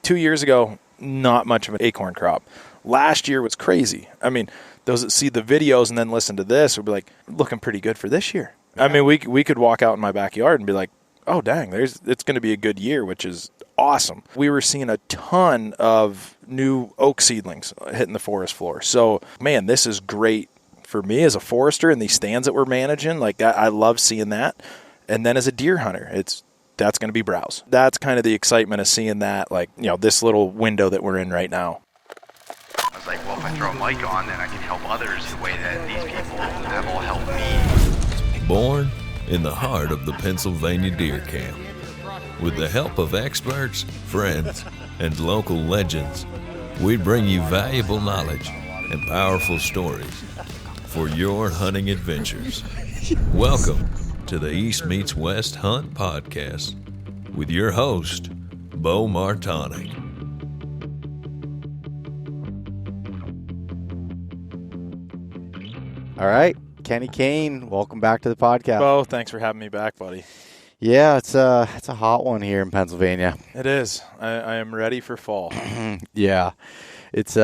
2 years ago, not much of an acorn crop. Last year was crazy. I mean, those that see the videos and then listen to this will be like, looking pretty good for this year. Yeah. I mean, we could walk out in my backyard and be like, oh, dang, it's going to be a good year, which is awesome. We were seeing a ton of new oak seedlings hitting the forest floor. So, man, this is great for me as a forester and these stands that we're managing. Like, I love seeing that. And then as a deer hunter, that's going to be browse. That's kind of the excitement of seeing that, like, this little window that we're in right now. I was like, well, if I throw a mic on, then I can help others the way that these people have all helped me. Born in the heart of the Pennsylvania deer camp, with the help of experts, friends, and local legends, we bring you valuable knowledge and powerful stories for your hunting adventures. Welcome to the East Meets West Hunt Podcast with your host, Beau Martonik. All right, Kenny Kane, welcome back to the podcast. Beau, thanks for having me back, buddy. Yeah, it's a hot one here in Pennsylvania. It is. I am ready for fall. Yeah, it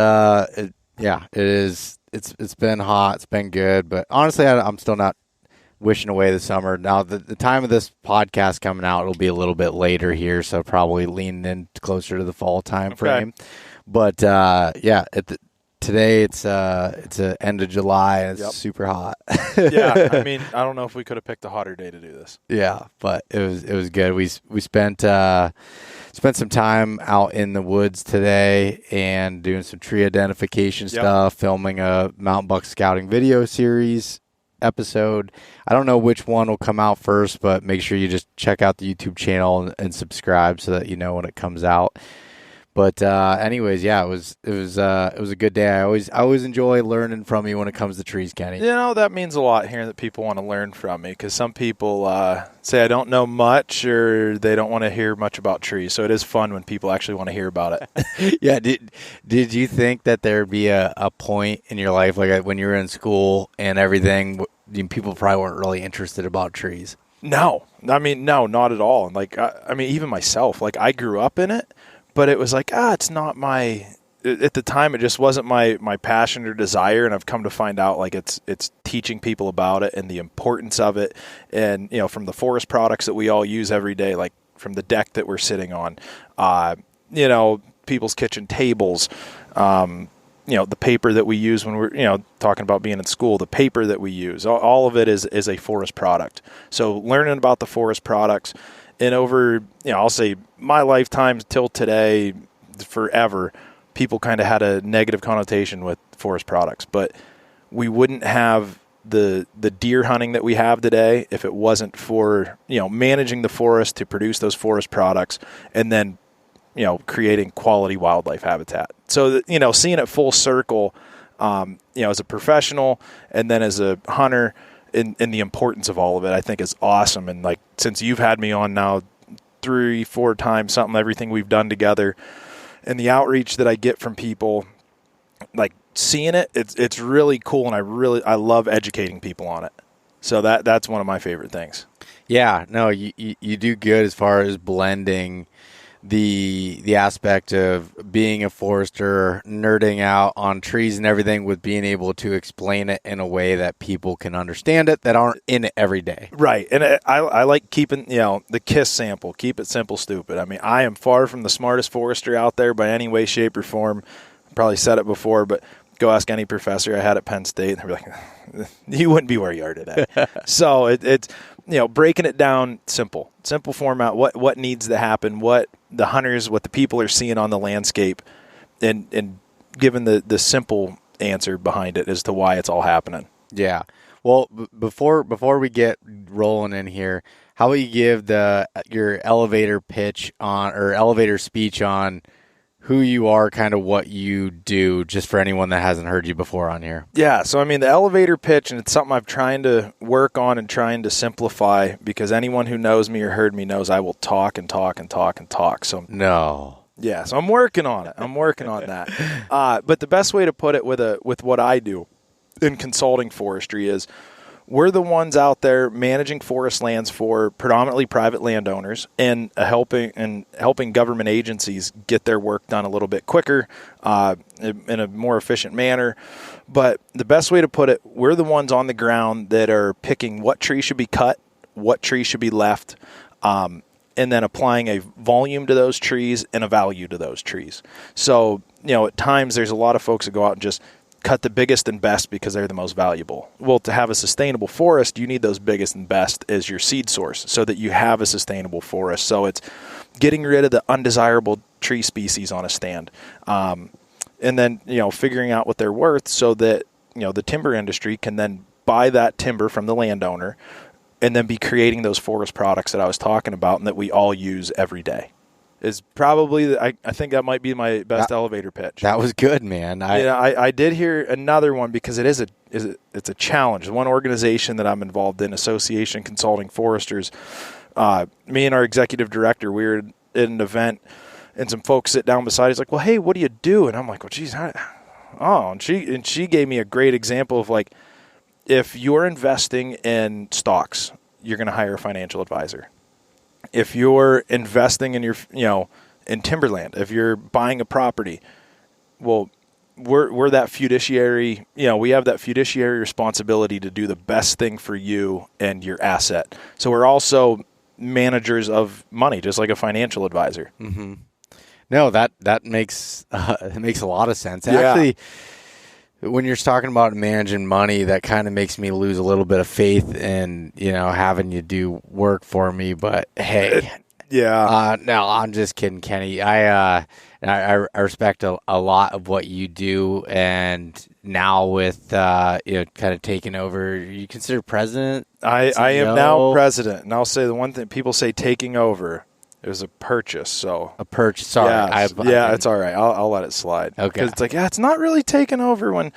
is. It's been hot. It's been good, but honestly, I'm still not wishing away the summer. Now, the time of this podcast coming out, it'll be a little bit later here, so probably leaning in closer to the fall time frame. But today it's the end of July and it's super hot. Yeah, I mean, I don't know if we could have picked a hotter day to do this. Yeah, but it was good. We spent some time out in the woods today and doing some tree identification stuff, filming a mountain buck scouting video series episode. I don't know which one will come out first, but make sure you just check out the YouTube channel and subscribe so that you know when it comes out. But anyways, yeah, it was a good day. I always enjoy learning from you when it comes to trees, Kenny. That means a lot hearing that people want to learn from me, because some people say I don't know much or they don't want to hear much about trees. So it is fun when people actually want to hear about it. Yeah. Did you think that there'd be a point in your life, like when you were in school and everything, people probably weren't really interested about trees? No. I mean, no, not at all. Like, I mean, even myself, like I grew up in it. But it was like, it's not at the time, it just wasn't my passion or desire. And I've come to find out, like, it's teaching people about it and the importance of it. And, from the forest products that we all use every day, like from the deck that we're sitting on, people's kitchen tables, the paper that we use when we're, talking about being in school, the paper that we use, all of it is a forest product. So learning about the forest products. And over, I'll say my lifetime till today, forever, people kind of had a negative connotation with forest products. But we wouldn't have the deer hunting that we have today if it wasn't for, managing the forest to produce those forest products and then, creating quality wildlife habitat. So, seeing it full circle, as a professional and then as a hunter, in the importance of all of it, I think is awesome. And like, since you've had me on now 3-4 times, everything we've done together and the outreach that I get from people, like seeing it's really cool. And I love educating people on it. So that's one of my favorite things. Yeah, no, you do good as far as blending the aspect of being a forester, nerding out on trees and everything, with being able to explain it in a way that people can understand it that aren't in it every day. Right. And I like keeping, the KISS sample, keep it simple, stupid. I mean, I am far from the smartest forester out there by any way, shape, or form. I probably said it before, but go ask any professor I had at Penn State, and they'd be like, you wouldn't be where you are today. So it's, breaking it down simple format, what needs to happen, what the hunters, what the people are seeing on the landscape, and giving the simple answer behind it as to why it's all happening. Yeah. Well, before we get rolling in here, how about you give your elevator pitch or elevator speech on who you are, kind of what you do, just for anyone that hasn't heard you before on here. Yeah, so I mean, the elevator pitch, and it's something I'm trying to work on and trying to simplify, because anyone who knows me or heard me knows I will talk and talk and talk and talk. So no. Yeah, so I'm working on it. I'm working on that. But the best way to put it with what I do in consulting forestry is we're the ones out there managing forest lands for predominantly private landowners and helping government agencies get their work done a little bit quicker, in a more efficient manner. But the best way to put it, we're the ones on the ground that are picking what trees should be cut, what trees should be left, and then applying a volume to those trees and a value to those trees. So, at times there's a lot of folks that go out and just cut the biggest and best because they're the most valuable. Well, to have a sustainable forest, you need those biggest and best as your seed source so that you have a sustainable forest. So it's getting rid of the undesirable tree species on a stand. And then, figuring out what they're worth so that, the timber industry can then buy that timber from the landowner and then be creating those forest products that I was talking about and that we all use every day. Is probably, I think that might be my best elevator pitch. That was good, man. I did hear another one because it's a challenge. One organization that I'm involved in, Association Consulting Foresters, me and our executive director, we were at an event and some folks sit down beside. He's like, well, hey, what do you do? And I'm like, well, geez, and she gave me a great example of like, if you're investing in stocks, you're going to hire a financial advisor. If you're investing in in timberland, if you're buying a property, well, we're that fiduciary, we have that fiduciary responsibility to do the best thing for you and your asset. So we're also managers of money, just like a financial advisor. Mm-hmm. No, that makes it makes a lot of sense. Yeah. Actually, when you're talking about managing money, that kind of makes me lose a little bit of faith in, having you do work for me. But hey, yeah, no, I'm just kidding, Kenny. I respect a lot of what you do, and now with kind of taking over, you consider president. I am now president, and I'll say the one thing people say taking over. It was a purchase, so a purchase. Sorry, yeah, it's all right. I'll let it slide. Okay, because it's like, it's not really taking over when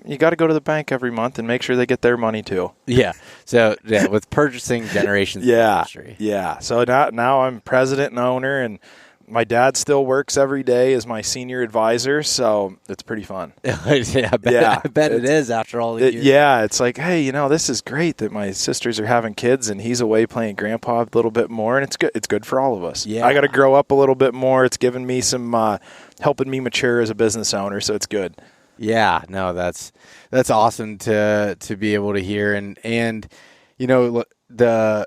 you got to go to the bank every month and make sure they get their money too. Yeah. So with purchasing Generations Forestry. Yeah. So now I'm president and owner, and my dad still works every day as my senior advisor, so it's pretty fun. I bet it is after all the years. Yeah, it's like, hey, this is great that my sisters are having kids and he's away playing grandpa a little bit more, and it's good. It's good for all of us. Yeah. I got to grow up a little bit more. It's given me some helping me mature as a business owner, so it's good. Yeah, no, that's awesome to be able to hear, and the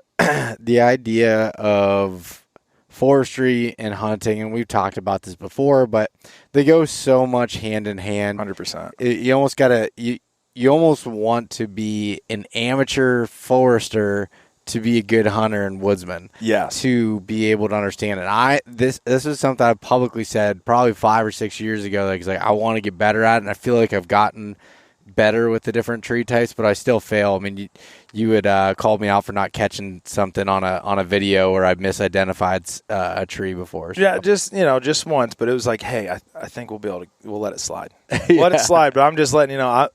idea of forestry and hunting, and we've talked about this before, but they go so much hand in hand. 100%. You almost gotta you almost want to be an amateur forester to be a good hunter and woodsman. Yes. To be able to understand it. This is something I publicly said probably 5 or 6 years ago. Like I want to get better at it, and I feel like I've gotten better with the different tree types, but I still fail. I mean, you had called me out for not catching something on a video where I misidentified a tree before. So. Yeah, just once, but it was like, hey, I think we'll let it slide. Let it slide, but I'm just letting you know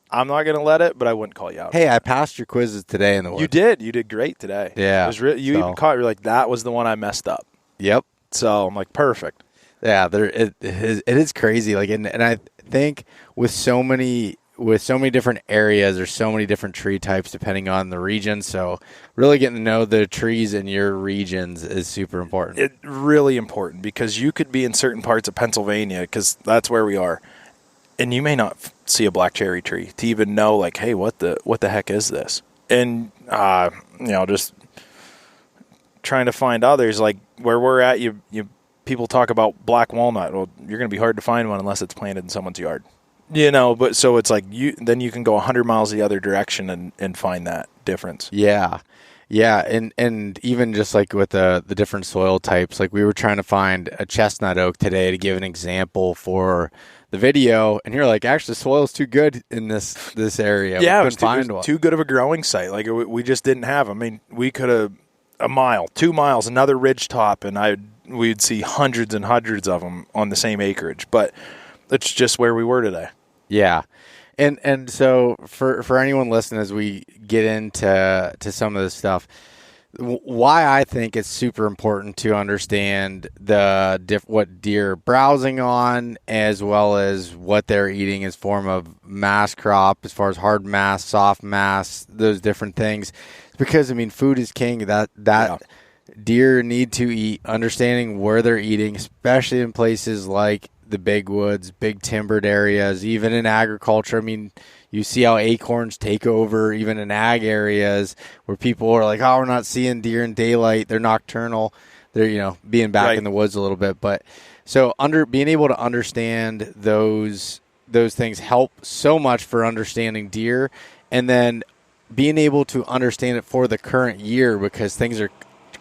I'm not going to let it, but I wouldn't call you out. Hey, I passed your quizzes today in the woods. You did great today. Yeah. It was even caught, you're like, that was the one I messed up. Yep. So I'm like, perfect. Yeah, it is crazy. Like, and I think with so many different areas, there's so many different tree types depending on the region. So really getting to know the trees in your regions is super important. It's really important because you could be in certain parts of Pennsylvania, because that's where we are, and you may not see a black cherry tree to even know, like, hey, what the heck is this? And just trying to find others, like where we're at, you people talk about black walnut. Well, you're going to be hard to find one unless it's planted in someone's yard. But so it's like then you can go 100 miles the other direction and find that difference. Yeah. Yeah. And even just like with the different soil types, like we were trying to find a chestnut oak today to give an example for the video. And you're like, actually, the soil's too good in this area. Yeah. We couldn't find one. Too good of a growing site. Like we just didn't have. I mean, we could have a mile, 2 miles, another ridge top, and we'd see hundreds and hundreds of them on the same acreage. But it's just where we were today. Yeah. And so for anyone listening, as we get into some of this stuff, why I think it's super important to understand what deer are browsing on, as well as what they're eating as form of mass crop, as far as hard mass, soft mass, those different things. Because, I mean, food is king. That deer need to eat, understanding where they're eating, especially in places like the big woods, big timbered areas, even in agriculture. I mean, you see how acorns take over even in ag areas where people are like, oh, we're not seeing deer in daylight. They're nocturnal. They're, being back in the woods a little bit. But so being able to understand those things help so much for understanding deer, and then being able to understand it for the current year, because things are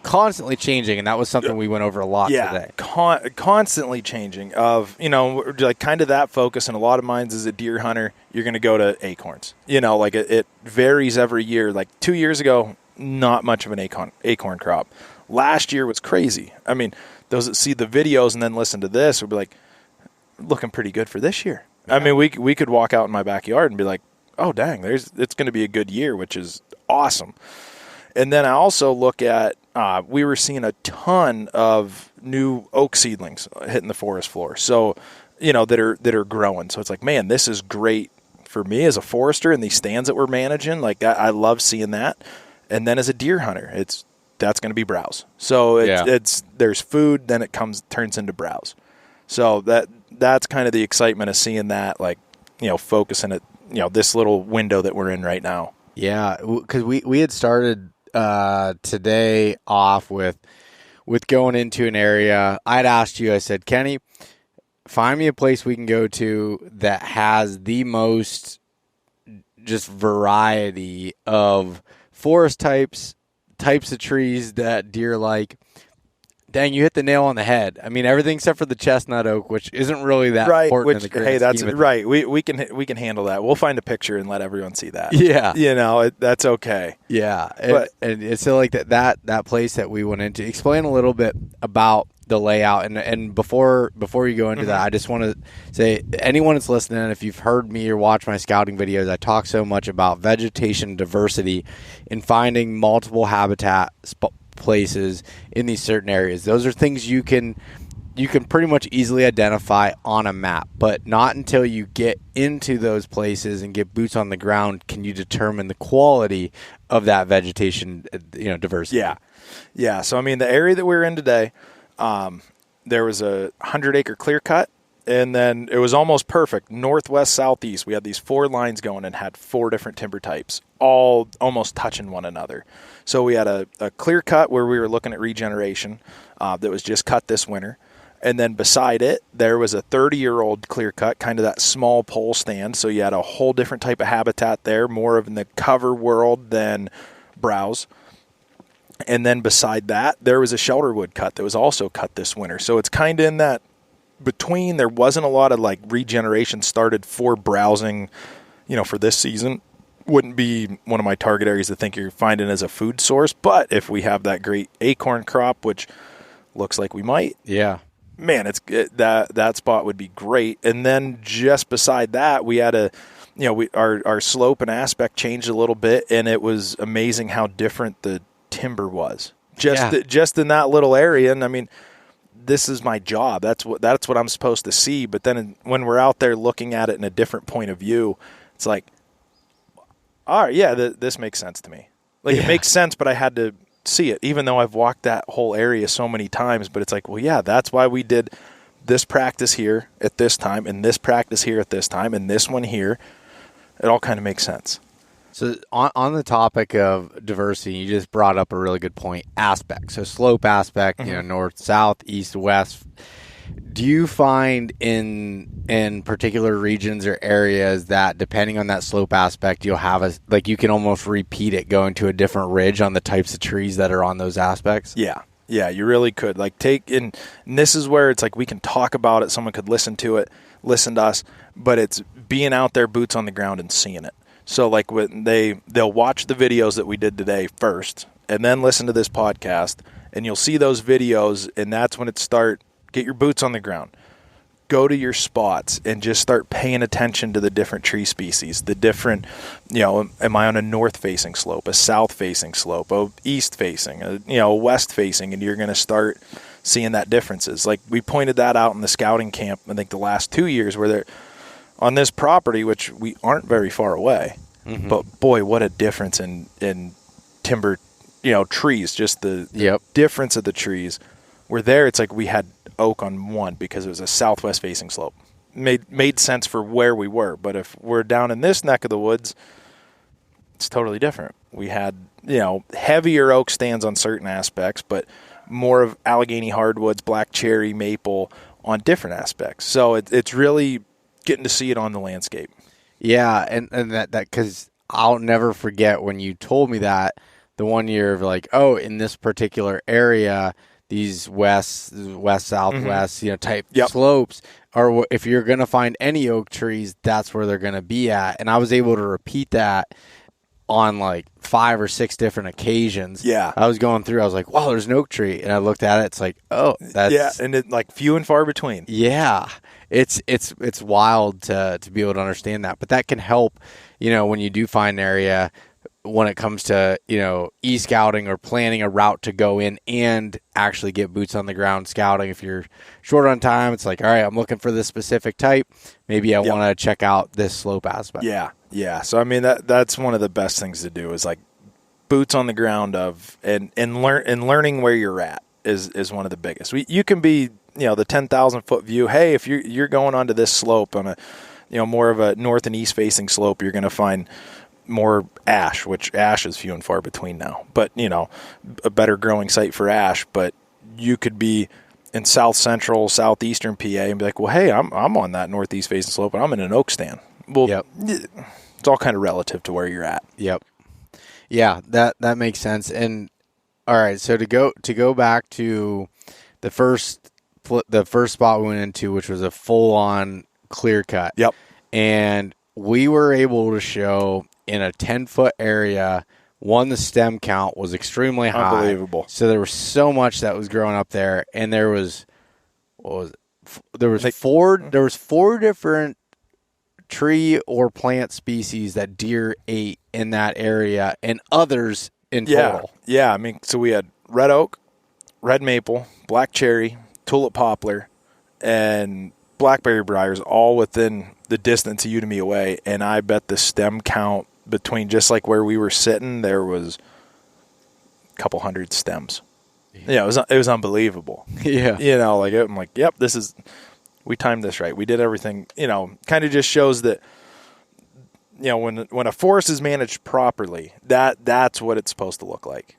constantly changing, and that was something we went over a lot today. Constantly changing like kind of that focus, and a lot of mine as a deer hunter, you're going to go to acorns. Like it varies every year. Like 2 years ago, not much of an acorn crop. Last year was crazy. I mean, those that see the videos and then listen to this will be like, looking pretty good for this year. Yeah. I mean, we could walk out in my backyard and be like, oh dang, it's going to be a good year, which is awesome. And then I also look at, we were seeing a ton of new oak seedlings hitting the forest floor. So, that are growing. So it's like, man, this is great for me as a forester, and these stands that we're managing. Like I love seeing that. And then as a deer hunter, that's going to be browse. So there's food, then it turns into browse. So that's kind of the excitement of seeing that, like, focusing at, this little window that we're in right now. Yeah. Cause we had started, today off with going into an area. I'd asked you, I said, Kenny, find me a place we can go to that has the most just variety of forest types of trees that deer like. Dang, you hit the nail on the head. I mean, everything except for the chestnut oak, which isn't really that important. In the grand that's scheme of right. We can handle that. We'll find a picture and let everyone see that. Yeah, that's okay. Yeah, and it's so like that place that we went into. Explain a little bit about the layout, and before you go into that, I just want to say, anyone that's listening, if you've heard me or watched my scouting videos, I talk so much about vegetation diversity and finding multiple habitat places in these certain areas. Those are things you can pretty much easily identify on a map, but not until you get into those places and get boots on the ground can you determine the quality of that vegetation, diversity. Yeah. So I mean, the area that we're in today, there was a 100-acre clear cut, and then it was almost perfect. Northwest, southeast, we had these 4 lines going and had 4 different timber types, all almost touching one another. So we had a clear cut where we were looking at regeneration that was just cut this winter. And then beside it, there was a 30-year-old clear cut, kind of that small pole stand. So you had a whole different type of habitat there, more of in the cover world than browse. And then beside that, there was a shelterwood cut that was also cut this winter. So it's kind of in that between. There wasn't a lot of like regeneration started for browsing, for this season. Wouldn't be one of my target areas to think you're finding as a food source. But if we have that great acorn crop, which looks like we might, man, that spot would be great. And then just beside that, we had our slope and aspect changed a little bit, and it was amazing how different the timber was just in that little area. And I mean, this is my job. That's what I'm supposed to see. But then when we're out there looking at it in a different point of view, it's like, all right, this makes sense to me. It makes sense, but I had to see it, even though I've walked that whole area so many times. But it's like, well, yeah, that's why we did this practice here at this time, and this practice here at this time, and this one here. It all kind of makes sense. So on the topic of diversity, you just brought up a really good point, aspect. So slope aspect, north, south, east, west. Do you find in particular regions or areas that depending on that slope aspect, you'll have you can almost repeat it going to a different ridge on the types of trees that are on those aspects? Yeah, you really could. And this is where it's like we can talk about it. Someone could listen to us, but it's being out there, boots on the ground, and seeing it. So like when they'll watch the videos that we did today first, and then listen to this podcast, and you'll see those videos, and that's when it start. Get your boots on the ground. go to your spots and just start paying attention to the different tree species, the different, am I on a north-facing slope, a south-facing slope, a east-facing, a west-facing, and you're going to start seeing that differences. Like we pointed that out in the scouting camp, I think the last 2 years, where they're on this property, which we aren't very far away, but boy, what a difference in timber, trees, just the difference of the trees. We're there, it's like we had oak on one because it was a southwest facing slope. Made sense for where we were, but if we're down in this neck of the woods, it's totally different. We had, heavier oak stands on certain aspects, but more of Allegheny hardwoods, black cherry, maple on different aspects. So it's really getting to see it on the landscape. Yeah, and that because I'll never forget when you told me that the one year of like, oh, in this particular area, these west, southwest, type slopes are, if you're going to find any oak trees, that's where they're going to be at. And I was able to repeat that on like 5 or 6 different occasions. Yeah. I was going through, I was like, wow, there's an oak tree. And I looked at it, it's like, oh, that's. Yeah, and it like few and far between. Yeah. It's wild to be able to understand that. But that can help, when you do find an area, when it comes to, e-scouting or planning a route to go in and actually get boots on the ground scouting. If you're short on time, it's like, all right, I'm looking for this specific type. Maybe I want to check out this slope aspect. Yeah. Yeah. So, I mean, that's one of the best things to do is like boots on the ground and learning where you're at is one of the biggest. You can be, the 10,000 foot view. Hey, if you're going onto this slope on a, more of a north and east facing slope, you're going to find more ash, which ash is few and far between now, but a better growing site for ash. But you could be in south central, southeastern PA and be like, well, hey, I'm on that northeast facing slope and I'm in an oak stand. Well, it's all kind of relative to where you're at. Yep. Yeah, that makes sense. And all right, so to go back to the first spot we went into, which was a full on clear cut. Yep. And we were able to show in a 10-foot area, the stem count was extremely high. Unbelievable. So there was so much that was growing up there, and there was four different tree or plant species that deer ate in that area, and others in total. Yeah. I mean, so we had red oak, red maple, black cherry, tulip poplar, and blackberry briars all within the distance of Udemy away, and I bet the stem count between just like where we were sitting, there was a couple hundred stems. Yeah, it was unbelievable. Yeah. I'm like, yep, we timed this right. We did everything, kind of just shows that, when a forest is managed properly, that's what it's supposed to look like.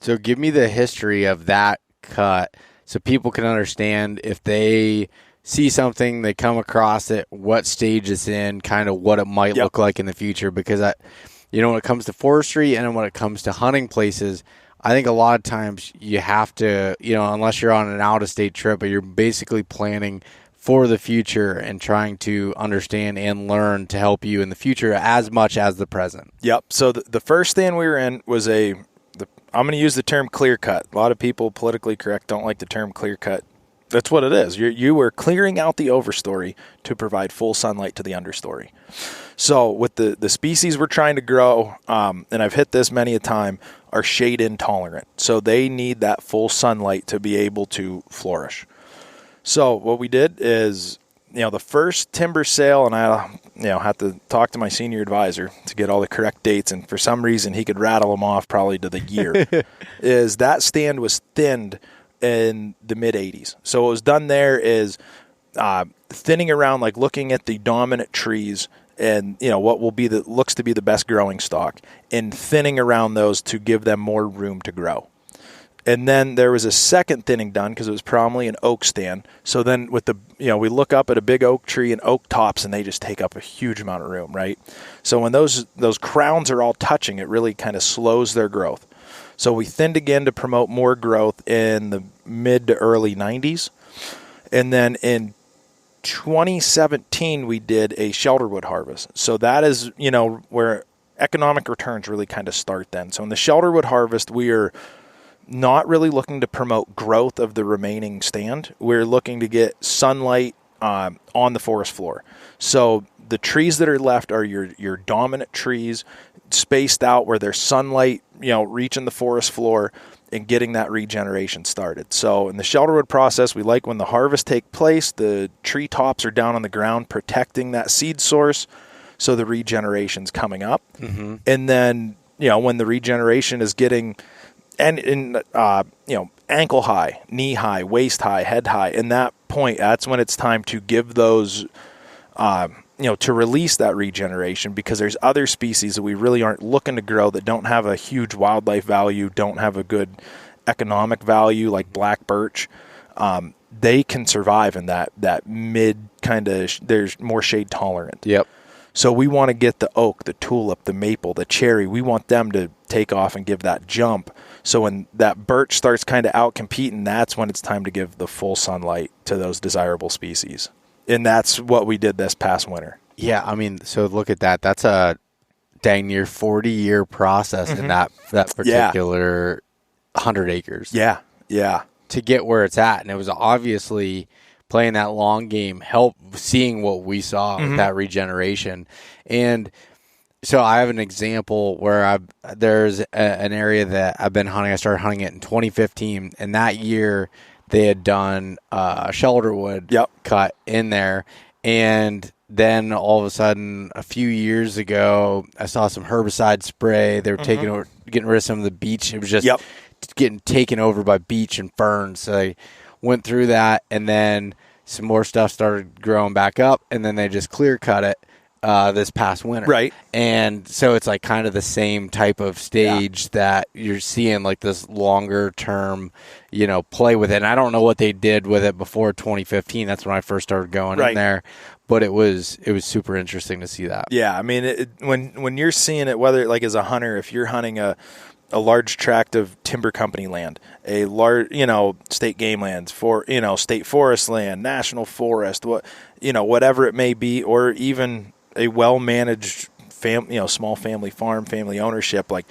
So give me the history of that cut so people can understand if they see something, they come across it, what stage it's in, kind of what it might look like in the future. Because, when it comes to forestry and when it comes to hunting places, I think a lot of times you have to, unless you're on an out-of-state trip, but you're basically planning for the future and trying to understand and learn to help you in the future as much as the present. Yep. So the first stand we were in was I'm going to use the term clear cut. A lot of people, politically correct, don't like the term clear cut. That's what it is. You were clearing out the overstory to provide full sunlight to the understory. So with the species we're trying to grow, and I've hit this many a time, are shade intolerant. So they need that full sunlight to be able to flourish. So what we did is, the first timber sale, and I, had to talk to my senior advisor to get all the correct dates, and for some reason he could rattle them off probably to the year, is that stand was thinned in the mid-'80s. So what was done there is thinning around, like looking at the dominant trees and, what will be looks to be the best growing stock, and thinning around those to give them more room to grow. And then there was a second thinning done because it was probably an oak stand. So then with we look up at a big oak tree and oak tops, and they just take up a huge amount of room, right? So when those crowns are all touching, it really kind of slows their growth. So we thinned again to promote more growth in the mid to early 90s. And then in 2017, we did a shelterwood harvest. So that is, where economic returns really kind of start then. So in the shelterwood harvest, we are not really looking to promote growth of the remaining stand. We're looking to get sunlight on the forest floor. So the trees that are left are your dominant trees, spaced out where there's sunlight, reaching the forest floor and getting that regeneration started. So in the shelterwood process, we like when the harvest take place, the tree tops are down on the ground protecting that seed source, so the regeneration's coming up. Mm-hmm. And then, when the regeneration is getting ankle high, knee high, waist high, head high, in that point, that's when it's time to give those to release that regeneration, because there's other species that we really aren't looking to grow that don't have a huge wildlife value, don't have a good economic value, like black birch. They can survive in that mid kind of, there's more shade tolerant. Yep. So we want to get the oak, the tulip, the maple, the cherry. We want them to take off and give that jump. So when that birch starts kind of out competing, that's when it's time to give the full sunlight to those desirable species. And that's what we did this past winter. Yeah, I mean, so look at that. That's a dang near 40-year process in that particular 100 acres. Yeah, yeah. To get where it's at. And it was obviously playing that long game, seeing what we saw with that regeneration. And so I have an example where there's an area that I've been hunting. I started hunting it in 2015, and that year they had done a shelterwood cut in there. And then all of a sudden, a few years ago, I saw some herbicide spray. They were getting rid of some of the beech. It was just getting taken over by beech and ferns. So they went through that, and then some more stuff started growing back up, and then they just clear cut it this past winter. Right. And so it's like kind of the same type of stage that you're seeing, like this longer term, play with it. And I don't know what they did with it before 2015. That's when I first started going in there. But it was super interesting to see that. Yeah, I mean, when you're seeing it, whether like as a hunter, if you're hunting a large tract of timber company land, a large, state game lands, state forest land, national forest, whatever it may be, or even a well-managed small family farm, family ownership, like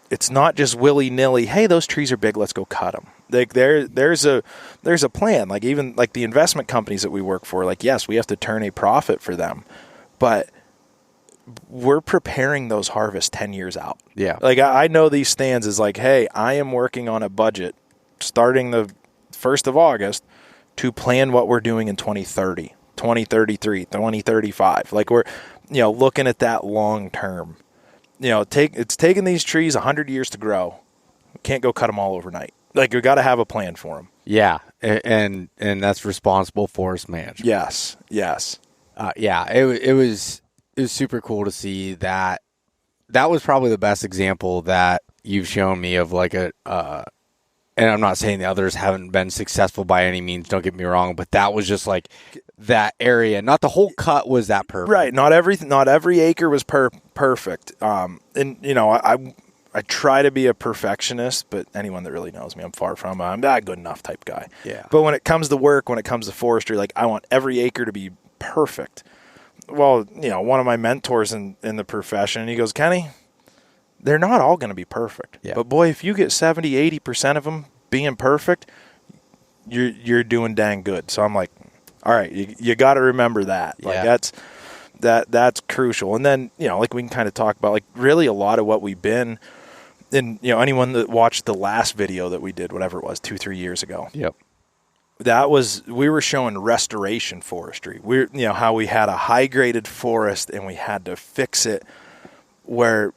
it's not just willy-nilly, hey, those trees are big, let's go cut them. Like there's a plan. Like even like the investment companies that we work for, like, yes, we have to turn a profit for them, but we're preparing those harvests 10 years out. Yeah. Like I know these stands is like, hey, I am working on a budget starting the 1st of August to plan what we're doing in 2030, 2033, 2035. Like we're, looking at that long term. It's taking these trees 100 years to grow. We can't go cut them all overnight. Like we got to have a plan for them. Yeah. And that's responsible forest management. Yes. It was super cool to see that. That was probably the best example that you've shown me of like and I'm not saying the others haven't been successful by any means, don't get me wrong, but that was just like that area. Not the whole cut was that perfect. Right. Not every acre was perfect. I try to be a perfectionist, but anyone that really knows me, I'm far from I'm that good enough type guy. Yeah. But when it comes to work, when it comes to forestry, like I want every acre to be perfect. Well, one of my mentors in the profession, he goes, Kenny, they're not all going to be perfect. Yeah. But boy, if you get 70, 80% of them being perfect, you're doing dang good. So I'm like, all right, you got to remember that. Like that's crucial. And then, like we can kind of talk about like really a lot of what we've been, and anyone that watched the last video that we did, whatever it was, 2-3 years ago. Yep. We were showing restoration forestry. How we had a high graded forest and we had to fix it, where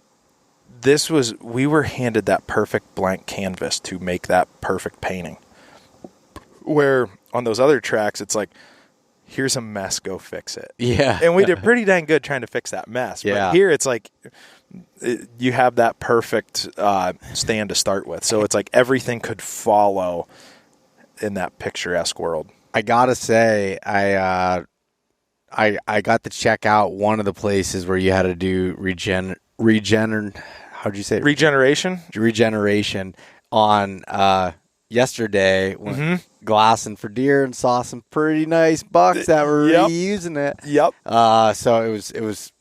we were handed that perfect blank canvas to make that perfect painting. Where on those other tracks, it's like, here's a mess, go fix it. Yeah. And we did pretty dang good trying to fix that mess. Yeah. But here it's like, you have that perfect stand to start with. So it's like everything could follow in that picturesque world. I gotta say, I got to check out one of the places where you had to do how'd you say it? Regeneration on yesterday when glassing for deer and saw some pretty nice bucks that were reusing it. Yep. So it was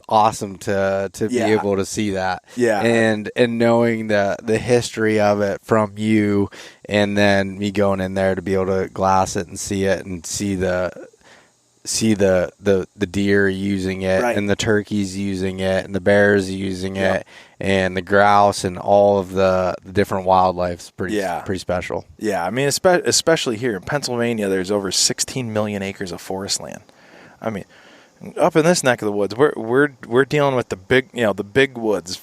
awesome to be able to see that. Yeah. And knowing the history of it from you, and then me going in there to be able to glass it and see it and see the deer using it, right. and the turkeys using it, and the bears using it, and the grouse, and all of the different wildlife is pretty special. Yeah, I mean, especially here in Pennsylvania, there's over 16 million acres of forest land. I mean, up in this neck of the woods, we're dealing with the big woods,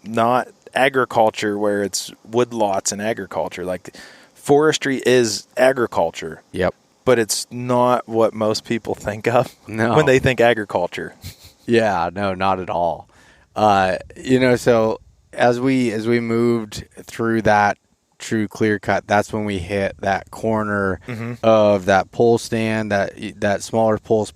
not agriculture where it's woodlots and agriculture. Like, forestry is agriculture. Yep. But it's not what most people think of when they think agriculture. Yeah, no, not at all. So as we moved through that true clear cut, that's when we hit that corner of that pole stand, that smaller pole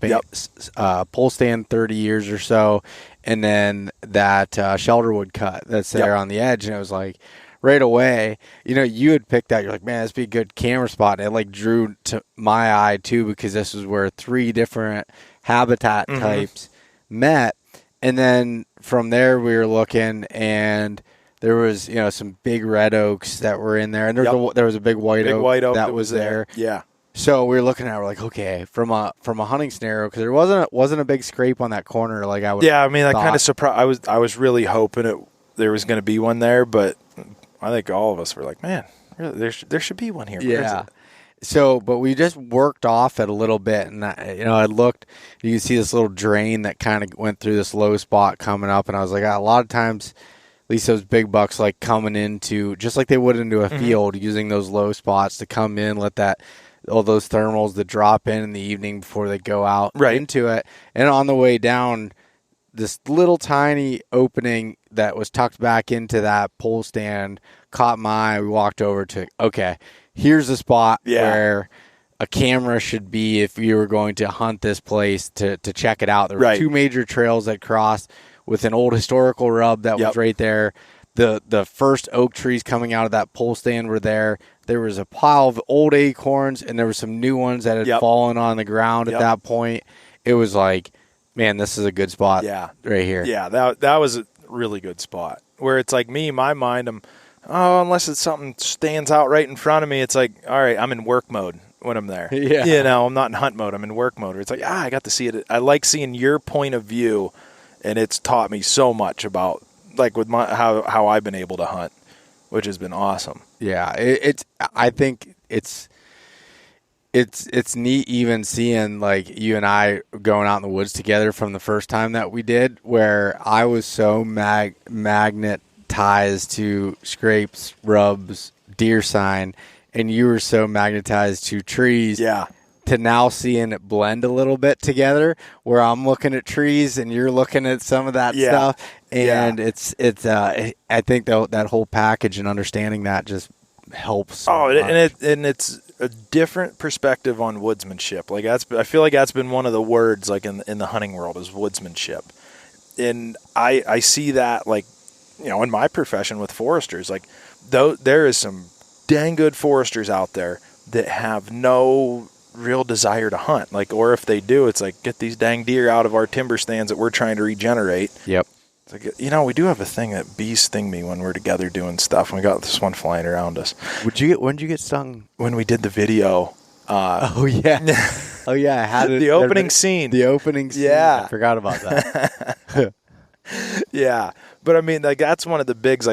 stand 30 years or so, and then that shelterwood cut that's there on the edge, and it was like, right away, you had picked out, you're like, man, this would be a good camera spot. And it like drew to my eye too, because this is where 3 different habitat types met. And then from there we were looking, and there was, some big red oaks that were in there. And there was a big white oak that was there. Yeah. So we were looking at it, we're like, okay, from a hunting scenario, because there wasn't a big scrape on that corner like I would. Yeah, I mean, that kind of surprised. I was really hoping there was going to be one there, but I think all of us were like, man, really, there should be one here. Yeah. So, but we just worked off it a little bit, and I looked. You can see this little drain that kind of went through this low spot coming up, and I was like, a lot of times, at least those big bucks like coming into, just like they would into a field, using those low spots to come in, let all those thermals that drop in the evening before they go out into it, and on the way down, this little tiny opening that was tucked back into that pole stand caught my eye. We walked over to, okay, here's the spot where a camera should be if you were going to hunt this place to check it out. There were 2 major trails that crossed with an old historical rub that was right there. The first oak trees coming out of that pole stand were there. There was a pile of old acorns, and there were some new ones that had fallen on the ground at that point. It was like, man, this is a good spot right here. Yeah, that was a really good spot. Where it's like me, in my mind, unless it's something stands out right in front of me, it's like, all right, I'm in work mode when I'm there. Yeah. I'm not in hunt mode. I'm in work mode. It's like, I got to see it. I like seeing your point of view, and it's taught me so much about, like, with how I've been able to hunt, which has been awesome. Yeah, I think it's neat even seeing, like, you and I going out in the woods together from the first time that we did, where I was so magnetized to scrapes, rubs, deer sign, and you were so magnetized to trees. Yeah. To now seeing it blend a little bit together, where I'm looking at trees and you're looking at some of that stuff, and it's I think that whole package and understanding that just helps. So much. And it's a different perspective on woodsmanship. Like, I feel like that's been one of the words, like, in the hunting world, is woodsmanship. And I see that, like, in my profession with foresters, like, though there is some dang good foresters out there that have no real desire to hunt. Like, or if they do, it's like, get these dang deer out of our timber stands that we're trying to regenerate. Yep. It's like, we do have a thing that bees sting me when we're together doing stuff. And we got this one flying around us. When did you get stung? When we did the video. Oh yeah. I had it. The opening scene. Yeah. I forgot about that. Yeah. But I mean, like, that's one of the big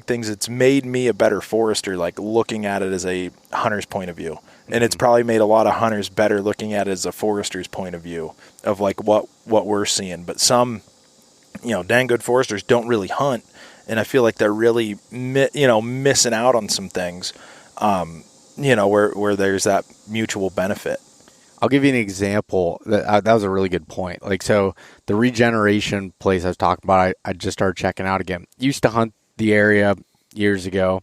things that's made me a better forester, like, looking at it as a hunter's point of view. And it's probably made a lot of hunters better looking at it as a forester's point of view of, like, what we're seeing. But some, dang good foresters don't really hunt, and I feel like they're really, missing out on some things, where there's that mutual benefit. I'll give you an example. That was a really good point. Like, so the regeneration place I was talking about, I just started checking out again. Used to hunt the area years ago.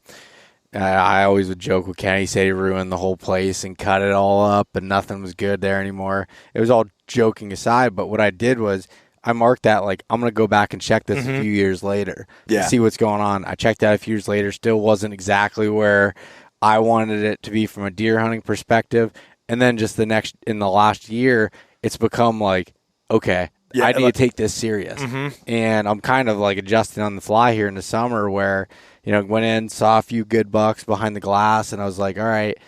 I always would joke with Kenny, say he ruined the whole place and cut it all up and nothing was good there anymore. It was all joking aside, but what I did was I marked that, like, I'm going to go back and check this a few years later to see what's going on. I checked out a few years later, still wasn't exactly where I wanted it to be from a deer hunting perspective. And then just in the last year, it's become like, okay, I need to take this serious. And I'm kind of like adjusting on the fly here in the summer where, went in, saw a few good bucks behind the glass, and I was like, all right,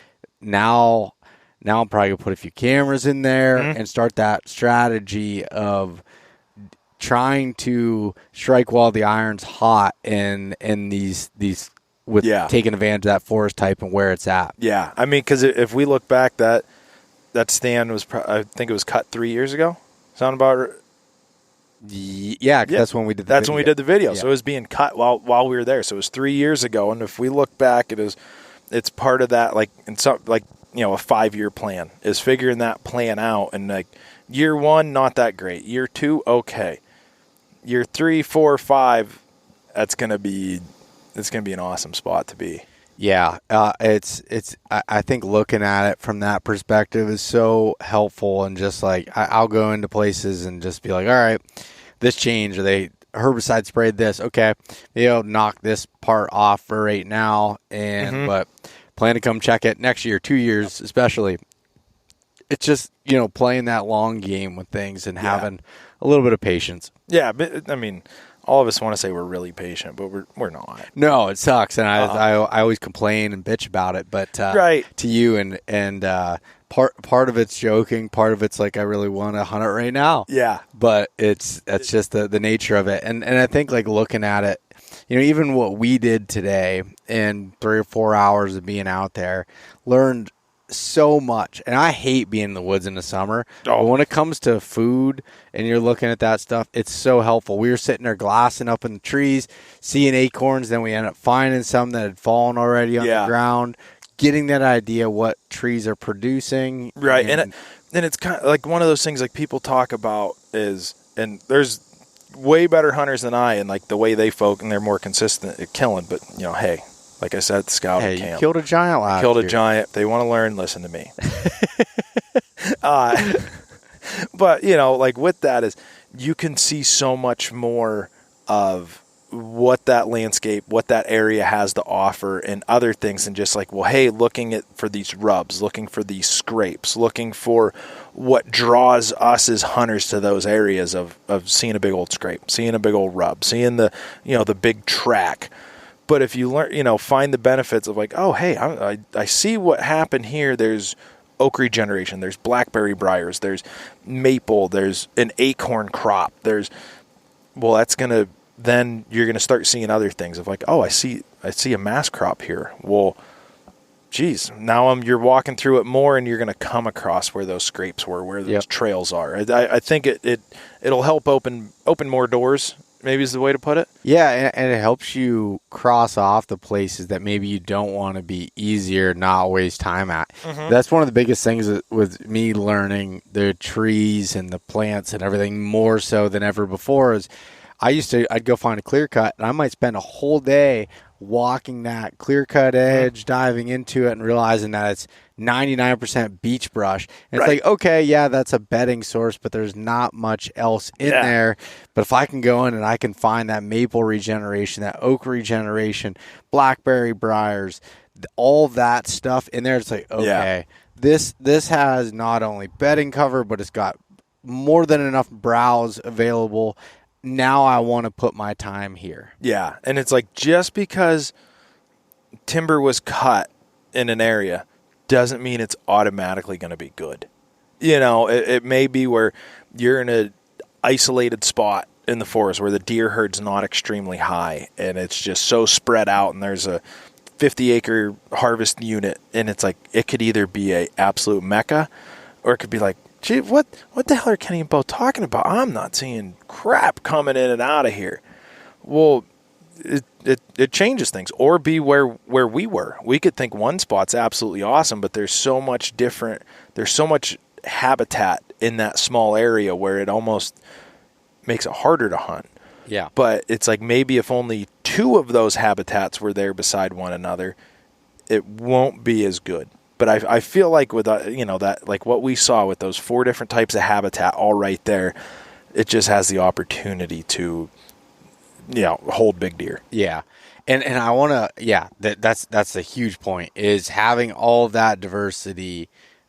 now I'm probably going to put a few cameras in there and start that strategy of trying to strike while the iron's hot in these with taking advantage of that forest type and where it's at. Yeah. I mean, because if we look back, that stand was, I think it was cut 3 years ago. Sound about Yeah, that's when we did the That's video. when we did the video. Yeah. So it was being cut while we were there. So it was 3 years ago. And if we look back, it's part of that, like, in some, like, a 5-year plan is figuring that plan out. And like year 1, not that great. Year 2, okay. Year 3, 4, 5, it's going to be an awesome spot to be. Yeah, I think looking at it from that perspective is so helpful, and just like I'll go into places and just be like, all right, this changed, or they herbicide sprayed this, okay, knock this part off for right now, and but plan to come check it next year, 2 years especially. It's just playing that long game with things and having a little bit of patience. Yeah, but I mean, all of us want to say we're really patient, but we're not. No, it sucks, and I always complain and bitch about it. But to you, and part of it's joking, part of it's like I really want to hunt it right now. Yeah, but that's just the nature of it, and I think like looking at it, even what we did today in 3 or 4 hours of being out there, learned so much. And I hate being in the woods in the summer. But when it comes to food and you're looking at that stuff, it's so helpful. We were sitting there glassing up in the trees, seeing acorns, then we ended up finding some that had fallen already on the ground, getting that idea what trees are producing. Right. And it's kind of like one of those things like people talk about is, and there's way better hunters than I, and like the way they folk, and they're more consistent at killing, but hey, like I said, scouting camp. You killed a giant last year. Killed a giant. They want to learn, listen to me. But, like with that is you can see so much more of what that landscape, what that area has to offer and other things than just like, well, hey, looking for these rubs, looking for these scrapes, looking for what draws us as hunters to those areas of seeing a big old scrape, seeing a big old rub, seeing the, the big track. But if you learn, find the benefits of like, oh, hey, I see what happened here. There's oak regeneration. There's blackberry briars. There's maple. There's an acorn crop. That's going to, then you're going to start seeing other things of like, oh, I see a mast crop here. Well, geez, now you're walking through it more and you're going to come across where those scrapes were, where those trails are. I think it'll help open more doors. Maybe is the way to put it. Yeah, and it helps you cross off the places that maybe you don't want to be easier, not waste time at. That's one of the biggest things with me learning the trees and the plants and everything more so than ever before is I'd go find a clear cut and I might spend a whole day walking that clear cut edge, diving into it and realizing that it's 99% beech brush. And it's like, okay, yeah, that's a bedding source, but there's not much else in there. But if I can go in and I can find that maple regeneration, that oak regeneration, blackberry briars, all that stuff in there, it's like, okay, this has not only bedding cover, but it's got more than enough browse available. Now I want to put my time here. Yeah, and it's like just because timber was cut in an area doesn't mean it's automatically going to be good. It may be where you're in an isolated spot in the forest where the deer herd's not extremely high and it's just so spread out and there's a 50-acre harvest unit and it's like it could either be a absolute mecca or it could be like, gee, what the hell are Kenny and Beau talking about? I'm not seeing crap coming in and out of here. Well, it changes things. Or be where we were. We could think one spot's absolutely awesome, but there's so much different. There's so much habitat in that small area where it almost makes it harder to hunt. Yeah. But it's like maybe if only 2 of those habitats were there beside one another, it won't be as good. But I feel like with that, like what we saw with those 4 different types of habitat all right there, it just has the opportunity to, hold big deer. Yeah, and I want to, that's a huge point is having all of that diversity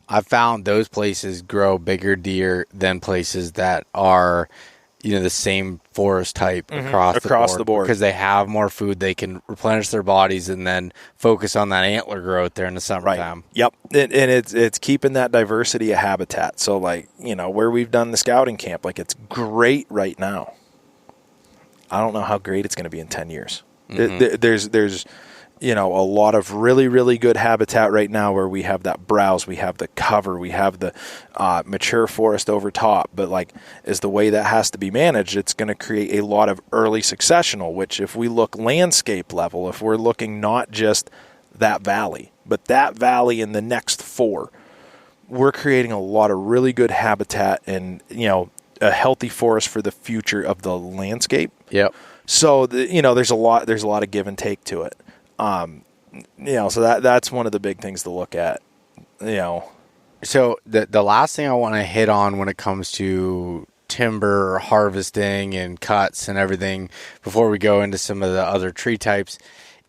I've found those places grow bigger deer than places that are, the same forest type across the board because they have more food. They can replenish their bodies and then focus on that antler growth there in the summertime. Right. Yep. And it's keeping that diversity of habitat. So where we've done the scouting camp, it's great right now. I don't know how great it's going to be in 10 years. There's a lot of really, really good habitat right now where we have that browse, we have the cover, we have the mature forest over top. But as the way that has to be managed, it's going to create a lot of early successional, which if we look landscape level, if we're looking not just that valley, but that valley and the next 4, we're creating a lot of really good habitat and, a healthy forest for the future of the landscape. Yep. So, there's a lot of give and take to it. So that's one of the big things to look at, So the last thing I want to hit on when it comes to timber harvesting and cuts and everything before we go into some of the other tree types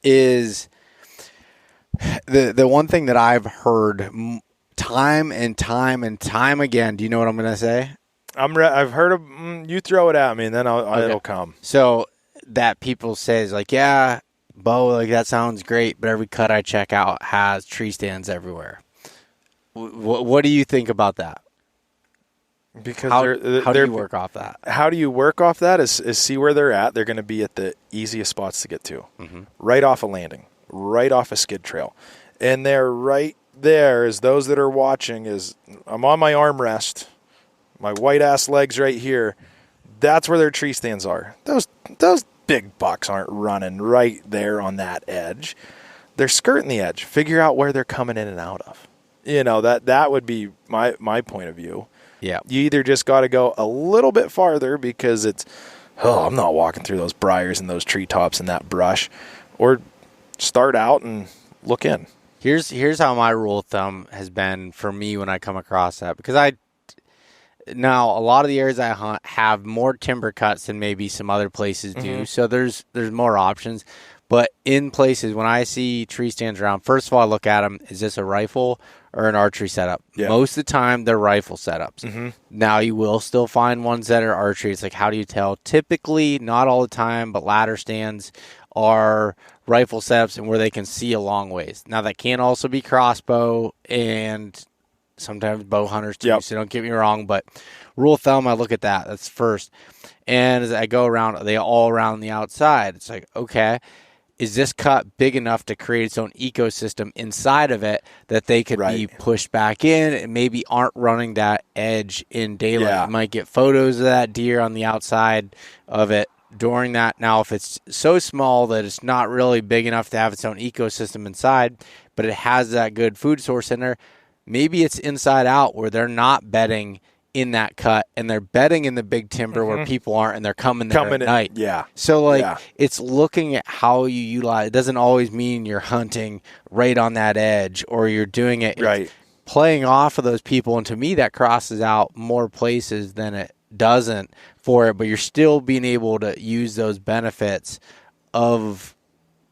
is the one thing that I've heard time and time and time again. Do you know what I'm going to say? I've heard of you throw it at me and then it'll come. So that people say is yeah, Beau, that sounds great, but every cut I check out has tree stands everywhere. What do you think about that? Because how do you work off that? How do you work off that is see where they're at. They're going to be at the easiest spots to get to. Right off a landing, right off a skid trail. And they're right there as those that are watching is I'm on my armrest, my white ass legs right here. That's where their tree stands are. Those big bucks aren't running right there on that edge. They're skirting the edge. Figure out where they're coming in and out of. That would be my point of view. Yeah. You either just got to go a little bit farther because I'm not walking through those briars and those treetops and that brush, or start out and look in. Here's how my rule of thumb has been for me when I come across that, because now, a lot of the areas I hunt have more timber cuts than maybe some other places do, so there's more options. But in places, when I see tree stands around, first of all, I look at them, is this a rifle or an archery setup? Yeah. Most of the time, they're rifle setups. Now, you will still find ones that are archery. It's how do you tell? Typically, not all the time, but ladder stands are rifle setups and where they can see a long ways. Now, that can also be crossbow and sometimes bow hunters too, so don't get me wrong, but rule of thumb, I look at that. That's first. And as I go around, are they all around the outside? It's okay, is this cut big enough to create its own ecosystem inside of it that they could be pushed back in and maybe aren't running that edge in daylight? Yeah. You might get photos of that deer on the outside of it during that. Now, if it's so small that it's not really big enough to have its own ecosystem inside, but it has that good food source in there, maybe it's inside out where they're not bedding in that cut and they're bedding in the big timber where people aren't and they're coming there at night. Yeah. So it's looking at how you utilize. It doesn't always mean you're hunting right on that edge or you're doing it. Right. It's playing off of those people. And to me, that crosses out more places than it doesn't for it, but you're still being able to use those benefits of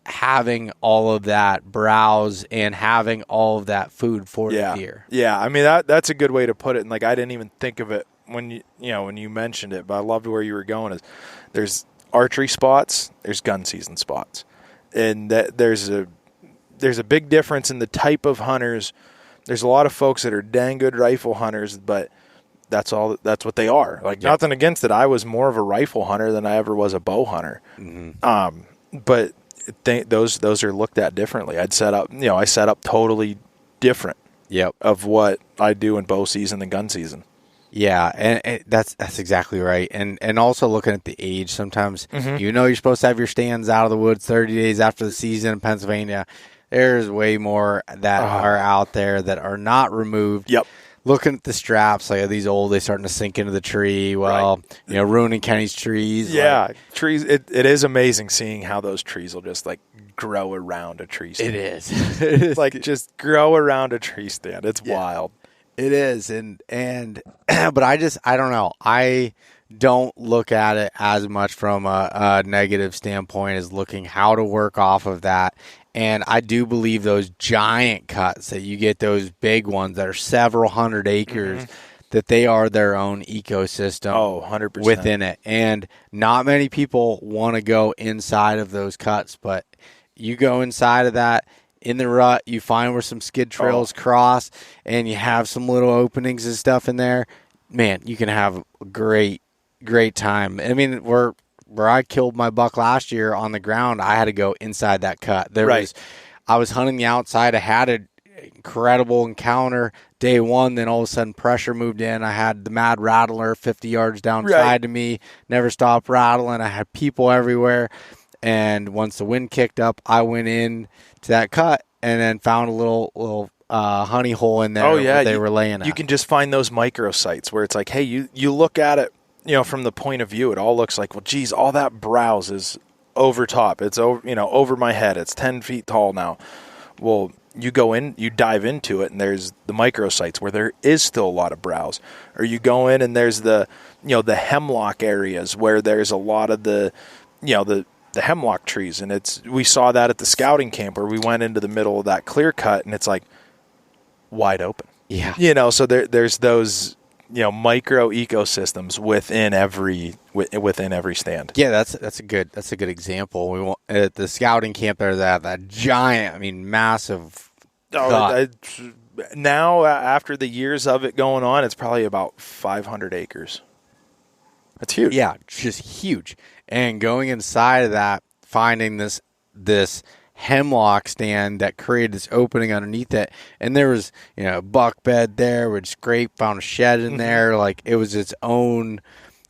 having all of that browse and having all of that food for the deer. Yeah, I mean that's a good way to put it. And I didn't even think of it when you mentioned it, but I loved where you were going. Is there's archery spots, there's gun season spots, and there's a big difference in the type of hunters. There's a lot of folks that are dang good rifle hunters, but that's what they are. Nothing against it. I was more of a rifle hunter than I ever was a bow hunter. But those are looked at differently. I set up totally different. Yep. Of what I do in bow season than gun season. Yeah, and that's exactly right. And also looking at the age, sometimes you're supposed to have your stands out of the woods 30 days after the season in Pennsylvania. There's way more that are out there that are not removed. Yep. Looking at the straps, these old, they starting to sink into the tree. Well, ruining Kenny's trees. Yeah, trees. It is amazing seeing how those trees will just grow around a tree stand. It is. Just grow around a tree stand. It's wild. It is, and but I don't know. I don't look at it as much from a negative standpoint as looking how to work off of that And I do believe those giant cuts that you get, those big ones that are several hundred acres, that they are their own ecosystem 100%. within it. And not many people want to go inside of those cuts, but you go inside of that, in the rut, you find where some skid trails cross, and you have some little openings and stuff in there. Man, you can have a great time. I mean, where I killed my buck last year on the ground, I had to go inside that cut. I was hunting the outside. I had an incredible encounter day one. Then all of a sudden pressure moved in. I had the mad rattler 50 yards downside to me, never stopped rattling. I had people everywhere. And once the wind kicked up, I went in to that cut and then found a little honey hole in there where they were laying at. You can just find those microsites where it's like, hey, you look at it, from the point of view, it all looks like, well, geez, all that browse is over top. It's over my head. It's 10 feet tall now. Well, you go in, you dive into it, and there's the microsites where there is still a lot of browse. Or you go in and there's the hemlock areas where there's a lot of the hemlock trees. And we saw that at the scouting camp where we went into the middle of that clear cut, and it's like wide open. Yeah. So there's those micro ecosystems within every stand. Yeah, that's a good example. We want at the scouting camp there, that giant, massive. Now after the years of it going on, it's probably about 500 acres. That's huge. Yeah, just huge. And going inside of that, finding this hemlock stand that created this opening underneath it, and there was a buck bed there, which scraped, found a shed in there. Like, it was its own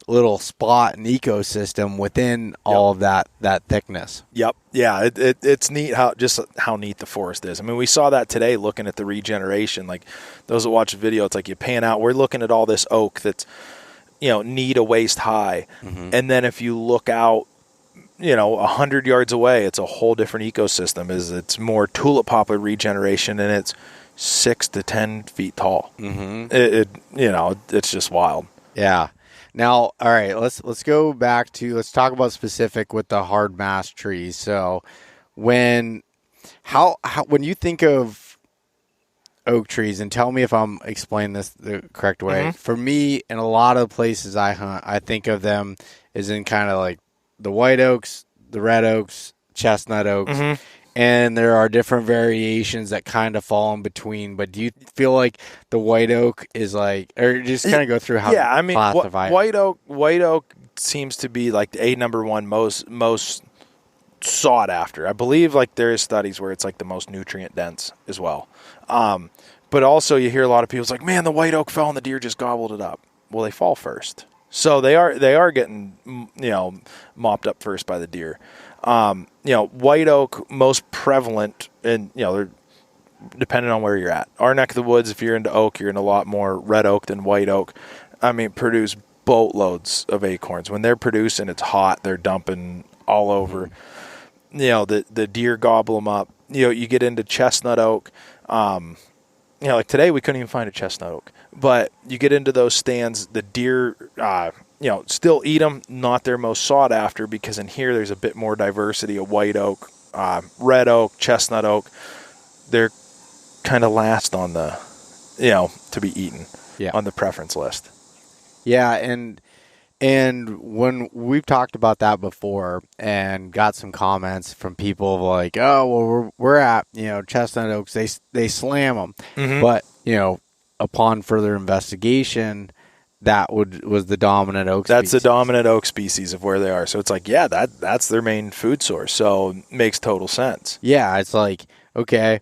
little spot and ecosystem within all of that thickness. Yep. Yeah, it's neat how neat the forest is. I mean, we saw that today looking at the regeneration. Like, those that watch the video, it's like you pan out, we're looking at all this oak that's knee to waist high, and then if you look out 100 yards away, it's a whole different ecosystem. It's more tulip poplar regeneration, and it's 6 to 10 feet tall. It's just wild. Yeah. Now, all right, let's go back to, let's talk about specific with the hard mass trees. So when you think of oak trees, and tell me if I'm explaining this the correct way. For me, in a lot of places I hunt, I think of them as in kind of like the white oaks, the red oaks, chestnut oaks, and there are different variations that kind of fall in between. But do you feel like the white oak is like, or just kind of go through how? Yeah, I mean, classify white oak seems to be like the number one most sought after. I believe like there is studies where it's like the most nutrient dense as well. But also you hear a lot of people, it's like, man, the white oak fell and the deer just gobbled it up. Well, they fall first. So they are getting, mopped up first by the deer. White oak most prevalent, and they're depending on where you're at. Our neck of the woods, if you're into oak, you're in a lot more red oak than white oak. Produce boatloads of acorns. When they're producing, it's hot. They're dumping all over. The deer gobble them up. You get into chestnut oak. Like today we couldn't even find a chestnut oak. But you get into those stands, the deer, still eat them, not their most sought after, because in here there's a bit more diversity of white oak, red oak, chestnut oak. They're kind of last on the, to be eaten on the preference list. Yeah, and when we've talked about that before and got some comments from people like, oh, well, we're at, chestnut oaks, they slam them. But, upon further investigation, that was the dominant oak species. That's the dominant oak species of where they are. So it's like, yeah, that's their main food source. So it makes total sense. Yeah, it's like, okay,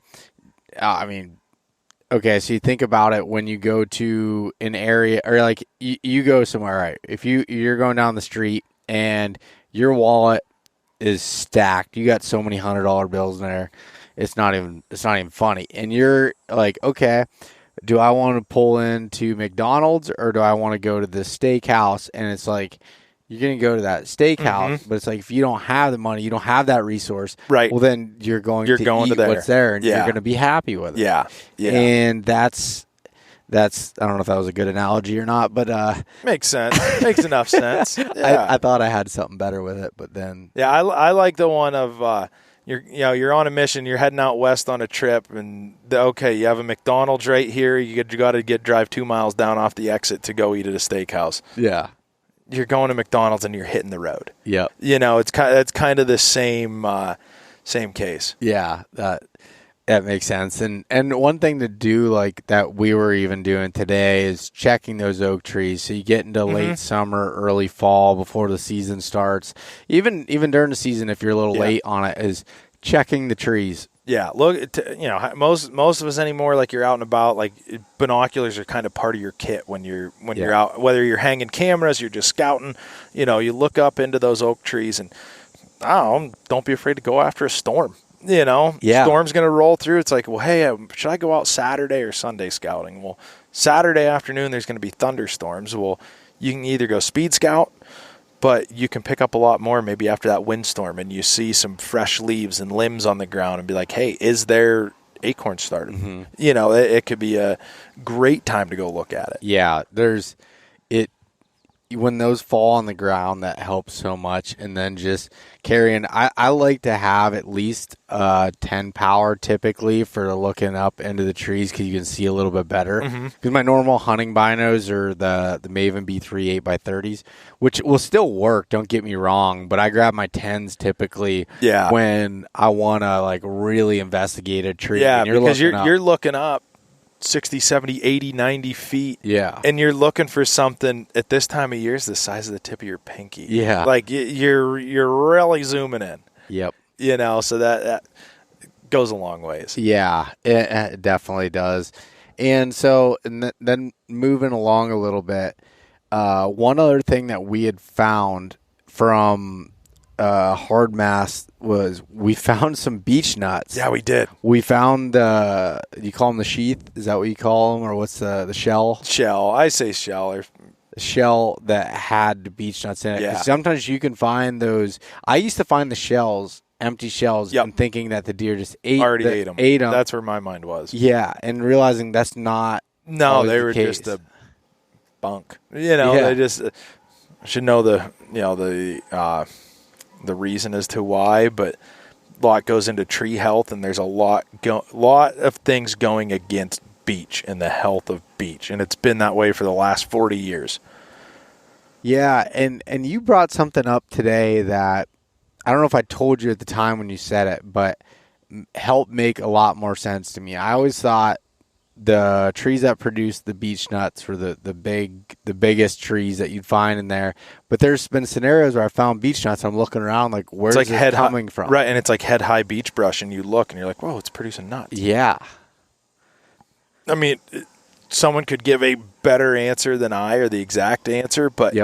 so you think about it when you go to an area, or like you go somewhere, right? If you're going down the street and your wallet is stacked, you got so many $100 bills in there, it's not even funny. And you're like, okay, do I want to pull into McDonald's or do I want to go to the steakhouse? And it's like, you're going to go to that steakhouse, but it's like, if you don't have the money, you don't have that resource, right? Well, then you're going to eat there. What's there, and you're going to be happy with it. Yeah. And that's I don't know if that was a good analogy or not, but makes sense. Makes enough sense. Yeah. I thought I had something better with it, but then I like the one of you're on a mission. You're heading out west on a trip, and you have a McDonald's right here. You got to drive 2 miles down off the exit to go eat at a steakhouse. Yeah. You're going to McDonald's and you're hitting the road. Yep. It's kind of the same case. Yeah, that makes sense. And one thing to do like that we were even doing today is checking those oak trees. So you get into late summer, early fall before the season starts. Even during the season, if you're a little late on it, is checking the trees. Yeah, look, most of us anymore, like you're out and about, like binoculars are kind of part of your kit when you're out, whether you're hanging cameras, you're just scouting, you look up into those oak trees and don't be afraid to go after a storm. Storm's going to roll through. It's like, well, hey, should I go out Saturday or Sunday scouting? Well, Saturday afternoon, there's going to be thunderstorms. Well, you can either go speed scout, but you can pick up a lot more maybe after that windstorm and you see some fresh leaves and limbs on the ground and be like, hey, is there acorn starting? It could be a great time to go look at it. Yeah, when those fall on the ground, that helps so much. And then just carrying, I like to have at least 10 power typically for looking up into the trees because you can see a little bit better. Because my normal hunting binos are the Maven B3 8x30s, which will still work, don't get me wrong, but I grab my 10s typically when I want to like really investigate a tree. Yeah, and because you're looking up 60, 70, 80, 90 feet. Yeah. And you're looking for something at this time of year is the size of the tip of your pinky. Yeah. Like you're really zooming in. Yep. So that goes a long ways. Yeah, it definitely does. And so then moving along a little bit, one other thing that we had found from hard mast was we found some beech nuts. Yeah, we did. We found you call them the sheath? Is that what you call them, or what's the shell? Shell. I say shell. The shell that had the beech nuts in it. Yeah. 'Cause sometimes you can find those. I used to find the shells, empty shells, and thinking that the deer just ate them. That's where my mind was. Yeah, and realizing that's not. No, they were just a bunk. They just should know the reason as to why, but a lot goes into tree health, and there's a lot of things going against beech and the health of beech, and it's been that way for the last 40 years. Yeah, and you brought something up today that I don't know if I told you at the time when you said it, but helped make a lot more sense to me. I always thought the trees that produce the beech nuts were the biggest trees that you'd find in there. But there's been scenarios where I found beech nuts. I'm looking around like, where's it coming from? Right, and it's like head-high beech brush, and you look, and you're like, whoa, it's producing nuts. Yeah. I mean, someone could give a better answer than I, or the exact answer, but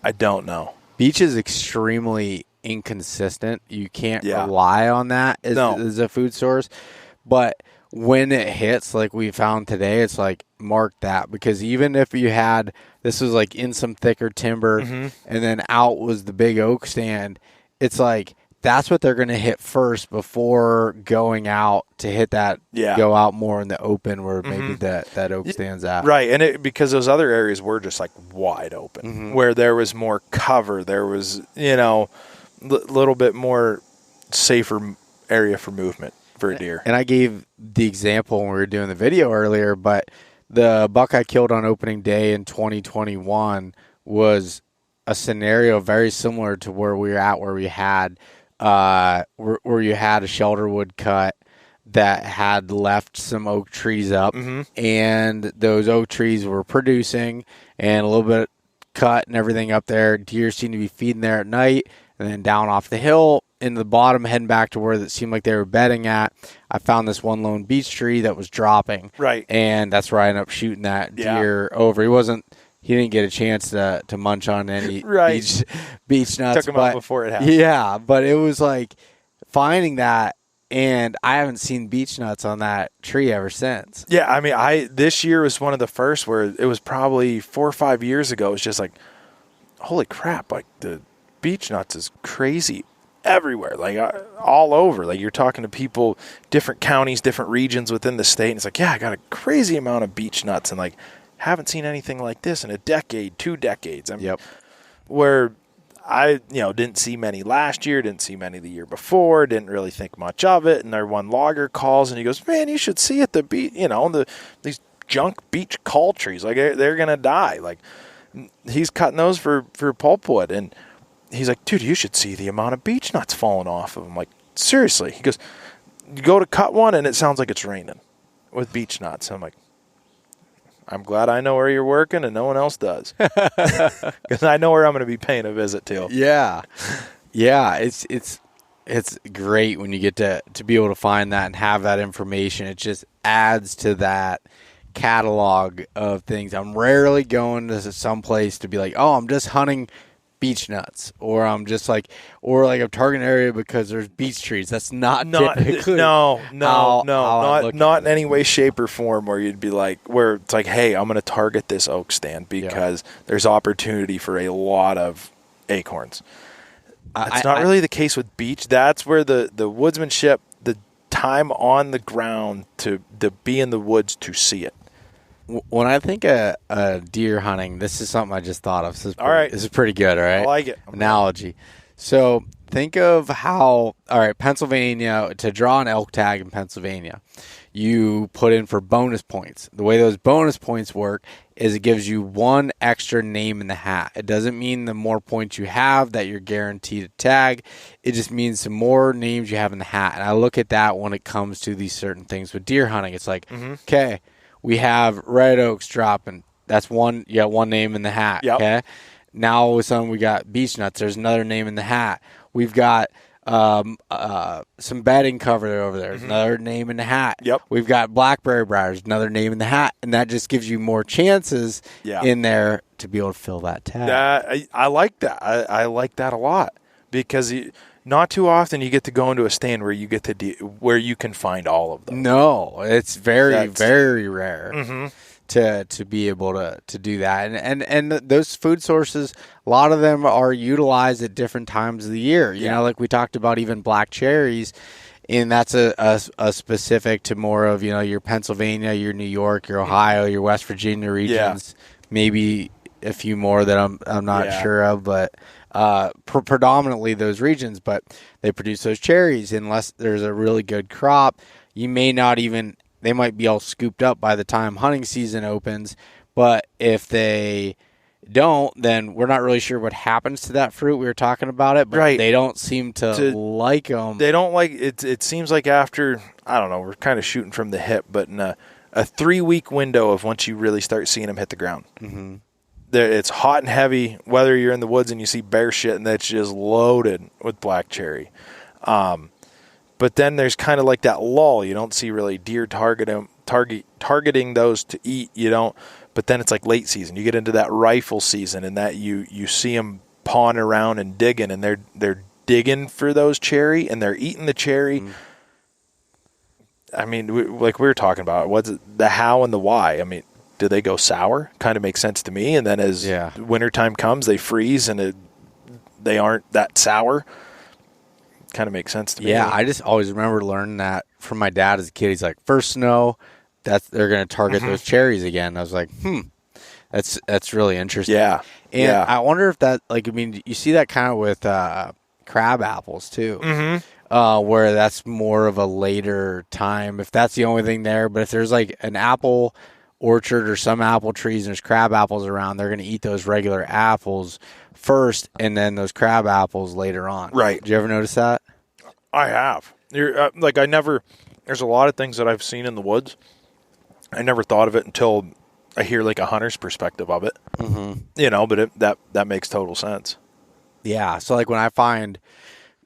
I don't know. Beech is extremely inconsistent. You can't rely on that as a food source. But when it hits, like we found today, it's like, mark that. Because even if you had, this was like in some thicker timber, and then out was the big oak stand, it's like, that's what they're going to hit first before going out to hit that, go out more in the open where maybe that oak stands at. Right, and because those other areas were just like wide open, where there was more cover, there was, little bit more safer area for movement for a deer. And I gave the example when we were doing the video earlier, but the buck I killed on opening day in 2021 was a scenario very similar to where we were at, where we had where you had a shelter wood cut that had left some oak trees up, and those oak trees were producing and a little bit cut and everything up there. Deer seemed to be feeding there at night. And then down off the hill in the bottom, heading back to where it seemed like they were bedding at, I found this one lone beech tree that was dropping. Right. And that's where I ended up shooting that deer over. He didn't get a chance to munch on any beech nuts. Took him out before it happened. Yeah, but it was like finding that, and I haven't seen beech nuts on that tree ever since. Yeah, I mean, this year was one of the first where it was probably 4 or 5 years ago. It was just like, holy crap, like the beech nuts is crazy everywhere, like all over. Like you're talking to people, different counties, different regions within the state, and it's like, yeah, I got a crazy amount of beech nuts, and like haven't seen anything like this in a decade, 2 decades. I mean, where I didn't see many last year, didn't see many the year before, didn't really think much of it. And our one logger calls and he goes, man, you should see it, the beach, these junk beech call trees, like they're going to die. Like he's cutting those for pulpwood. And he's like, dude, you should see the amount of beech nuts falling off of them. I'm like, seriously? He goes, you go to cut one and it sounds like it's raining with beech nuts. I'm like, I'm glad I know where you're working and no one else does, because I know where I'm going to be paying a visit to. Yeah. It's great when you get to be able to find that and have that information. It just adds to that catalog of things. I'm rarely going to some place to be like, oh, I'm just hunting beech nuts, or I'm just like, or like I'm targeting an area because there's beech trees. That's not typically not in it. any way, shape, or form where you'd be like, where it's like, hey, I'm going to target this oak stand because there's opportunity for a lot of acorns. It's not really the case with beech. That's where the woodsmanship, the time on the ground to be in the woods to see it. When I think of deer hunting, this is something I just thought of. This is pretty good, all right? I like it. Analogy. So think of how, all right, Pennsylvania, to draw an elk tag in Pennsylvania, you put in for bonus points. The way those bonus points work is it gives you one extra name in the hat. It doesn't mean the more points you have that you're guaranteed to tag. It just means the more names you have in the hat. And I look at that when it comes to these certain things with deer hunting. It's like, okay, we have red oaks dropping. That's one. You got one name in the hat. Yep. Okay. Now all of a sudden we got beech nuts. There's another name in the hat. We've got some bedding cover over there. There's another name in the hat. Yep. We've got blackberry briars. Another name in the hat, and that just gives you more chances in there to be able to fill that tag. I like that. I like that a lot, because not too often you get to go into a stand where you get to where you can find all of them. No, it's very rare to be able to do that. And those food sources, a lot of them are utilized at different times of the year. You know, like we talked about even black cherries, and that's a specific to more of, your Pennsylvania, your New York, your Ohio, your West Virginia regions, maybe a few more that I'm not sure of, but predominantly those regions. But they produce those cherries unless there's a really good crop. You may not even, they might be all scooped up by the time hunting season opens, but if they don't, then we're not really sure what happens to that fruit. We were talking about it, but they don't seem to like them. They don't like it. It seems like after, I don't know, we're kind of shooting from the hip, but in a 3-week window of once you really start seeing them hit the ground. It's hot and heavy, whether you're in the woods and you see bear shit and that's just loaded with black cherry. But then there's kind of like that lull. You don't see really deer targeting those to eat. You don't. But then it's like late season. You get into that rifle season, and that you see them pawing around and digging, and they're digging for those cherry, and they're eating the cherry. I mean, like we were talking about, what's the how and the why? I mean, do they go sour? Kind of makes sense to me. And then as wintertime comes, they freeze, and they aren't that sour. Kind of makes sense to me. Yeah, I just always remember learning that from my dad as a kid. He's like, first snow, they're going to target those cherries again. I was like, that's really interesting. Yeah. And I wonder if that, you see that kind of with crab apples too, where that's more of a later time, if that's the only thing there. But if there's like an apple orchard or some apple trees and there's crab apples around, they're going to eat those regular apples first and then those crab apples later on. Right. Did you ever notice that? I have. There's a lot of things that I've seen in the woods. I never thought of it until I hear like a hunter's perspective of it. But that makes total sense. Yeah. So like when I find